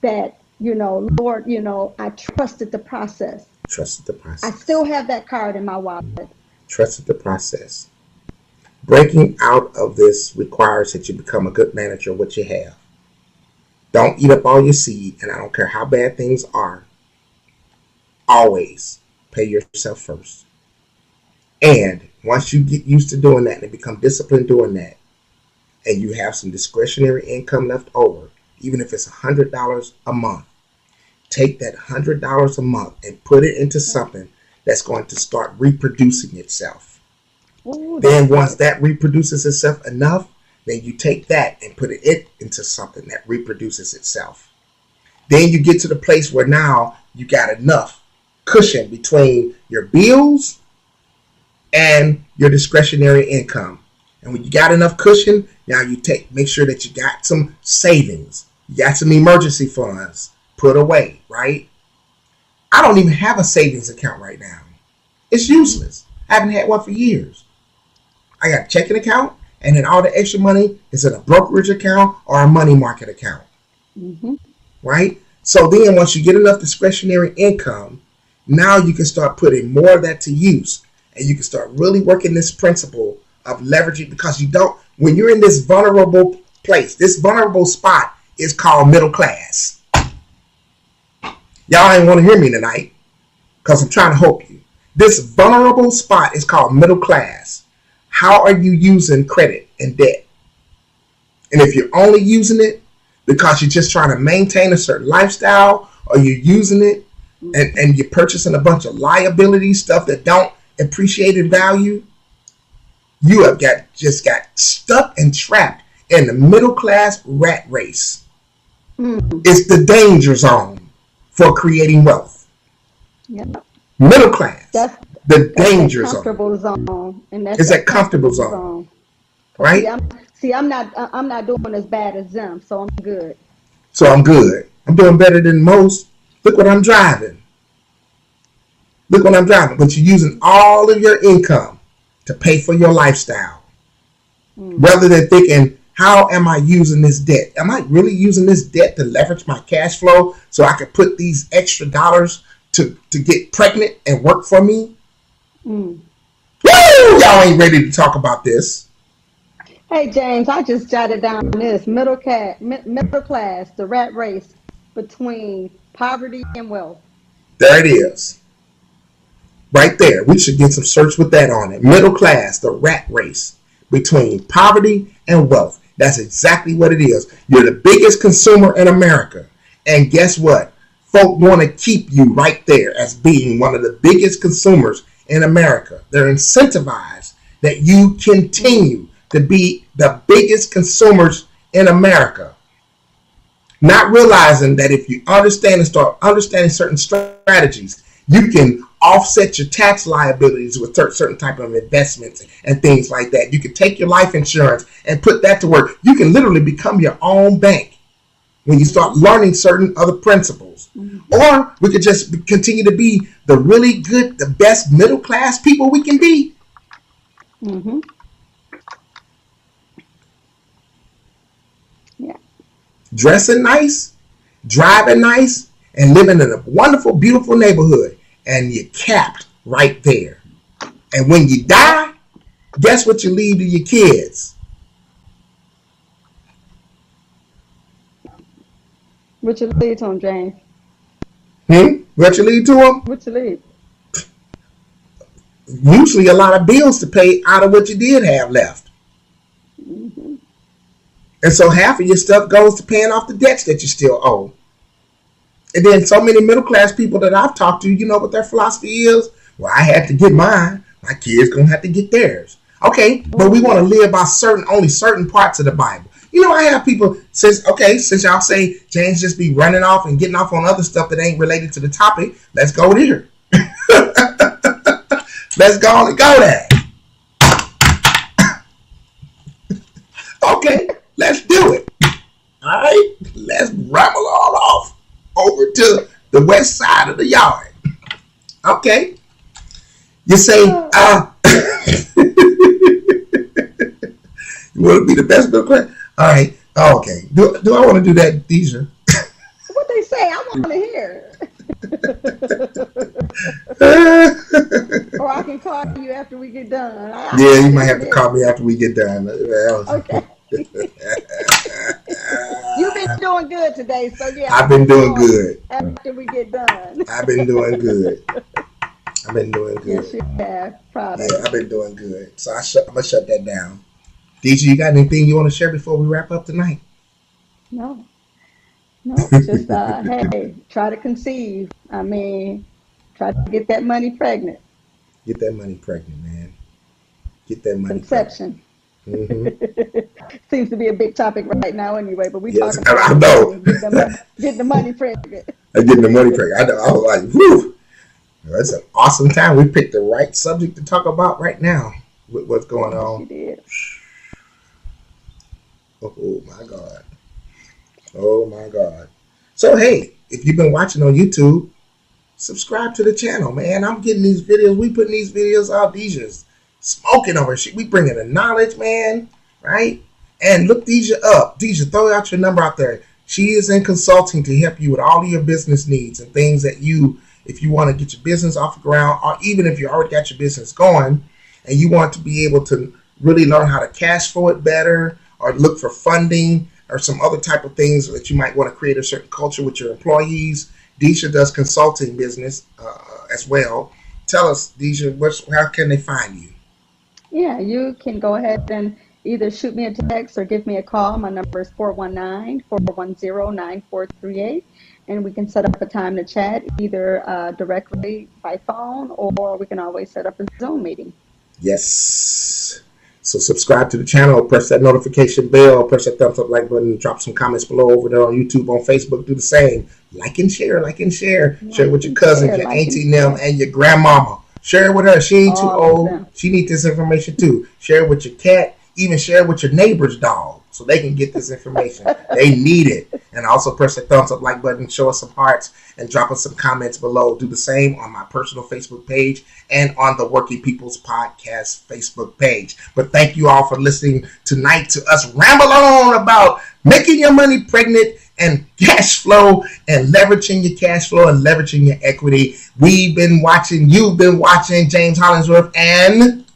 that, Lord, I trusted the process. Trusted the I still process. have that card in my wallet. Trusted the process. Breaking out of this requires that you become a good manager of what you have. Don't eat up all your seed, and I don't care how bad things are. Always pay yourself first. And once you get used to doing that and become disciplined doing that, and you have some discretionary income left over, even if it's $100 a month, take that $100 a month and put it into something that's going to start reproducing itself. Oh, Then that's once good. that reproduces itself enough, then you take that and put it into something that reproduces itself. Then you get to the place where now you got enough cushion between your bills and your discretionary income. And when you got enough cushion, now you make sure that you got some savings, you got some emergency funds put away, right? I don't even have a savings account right now. It's useless. I haven't had one for years. I got a checking account, and then all the extra money is in a brokerage account or a money market account, Mm-hmm. right? So then once you get enough discretionary income, now you can start putting more of that to use. And you can start really working this principle of leveraging, because you don't, when you're in this vulnerable place, this vulnerable spot is called middle class. Y'all ain't want to hear me tonight because I'm trying to help you. This vulnerable spot is called middle class. How are you using credit and debt? And if you're only using it because you're just trying to maintain a certain lifestyle, or you're using it and you're purchasing a bunch of liabilities, stuff that don't appreciate in value, you have just got stuck and trapped in the middle class rat race. Mm. It's the danger zone for creating wealth. Yeah. Middle class, That's the that's that danger zone. comfortable zone, and that's It's that that comfortable comfortable zone, zone. See, right? I'm not doing as bad as them, so I'm good. So I'm good. I'm doing better than most. Look what I'm driving. Look what I'm driving. But you're using all of your income to pay for your lifestyle, Mm. rather than thinking, how am I using this debt? Am I really using this debt to leverage my cash flow so I can put these extra dollars to get pregnant and work for me? Mm. Woo! Y'all ain't ready to talk about this. Hey James, I just jotted down this middle class, the rat race between poverty and wealth. There it is. Right there. We should get some search with that on it. Middle class, the rat race between poverty and wealth. That's exactly what it is. You're the biggest consumer in America. And guess what? Folk want to keep you right there as being one of the biggest consumers in America. They're incentivized that you continue to be the biggest consumers in America. Not realizing that if you understand and start understanding certain strategies, you can offset your tax liabilities with certain type of investments and things like that. You can take your life insurance and put that to work. You can literally become your own bank when you start learning certain other principles. Mm-hmm. Or we could just continue to be the really good, the best middle class people we can be. Mm-hmm. Yeah. Dressing nice, driving nice, and living in a wonderful, beautiful neighborhood. And you're capped right there. And when you die, guess what you leave to your kids? What you lead to 'em, James? What you leave to them? What you lead? Usually a lot of bills to pay out of what you did have left. Mm-hmm. And so half of your stuff goes to paying off the debts that you still owe. And then so many middle class people that I've talked to, you know what their philosophy is? Well, I had to get mine. My kids gonna have to get theirs. Okay, but we want to live by only certain parts of the Bible. You know, I have people since y'all say James just be running off and getting off on other stuff that ain't related to the topic. Let's go there. Let's go on and go there. Okay, let's do it. All right, let's ramble all off over to the west side of the yard. Okay, you say, you want to be the best Bill Clinton? All right. Oh, okay. Do I want to do that, Deja? What they say? I want to hear. Or I can call you after we get done. Yeah, you might have to call me after we get done. Okay. You've been doing good today, so yeah. I've been doing good. After we get done. I've been doing good. I've been doing good. Yes, you have. Proud of you. I've been doing good. So I'm gonna shut that down. Deja, you got anything you want to share before we wrap up tonight? No. Just hey, try to conceive. I mean, try to get that money pregnant. Get that money pregnant, man. Get that money Conception. Seems to be a big topic right now anyway, but we talking I about know. getting the money pregnant. Getting the money pregnant. I know. I was like, whew. That's an awesome time. We picked the right subject to talk about right now with what's going on. She did. Oh my God. Oh my God. So hey, if you've been watching on YouTube, subscribe to the channel, man. I'm getting these videos. We putting these videos out. Deja's smoking over shit. We bringing the knowledge, man. Right? And look Deja up. Deja, throw out your number out there. She is in consulting to help you with all of your business needs and things that if you want to get your business off the ground, or even if you already got your business going and you want to be able to really learn how to cash flow it better or look for funding or some other type of things that you might want to create a certain culture with your employees. Deja does consulting business as well. Tell us, Deja, how can they find you? Yeah, you can go ahead and either shoot me a text or give me a call. My number is 419-410-9438. And we can set up a time to chat either directly by phone, or we can always set up a Zoom meeting. Yes. So subscribe to the channel, press that notification bell, press that thumbs up like button, drop some comments below over there on YouTube, on Facebook. Do the same. Like and share. Share it with your cousins, your auntie, them, and your grandmama. Share it with her. She ain't too old. She needs this information too. Share it with your cat. Even share it with your neighbor's dog so they can get this information. They need it. And also press the thumbs up like button, show us some hearts, and drop us some comments below. Do the same on my personal Facebook page and on the Working People's Podcast Facebook page. But thank you all for listening tonight to us ramble on about making your money pregnant and cash flow and leveraging your cash flow and leveraging your equity. You've been watching James Hollingsworth and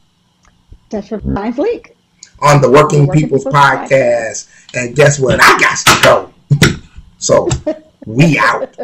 Tesha Fine Fleek on the Working People's Podcast. And guess what? I got to go. So we out.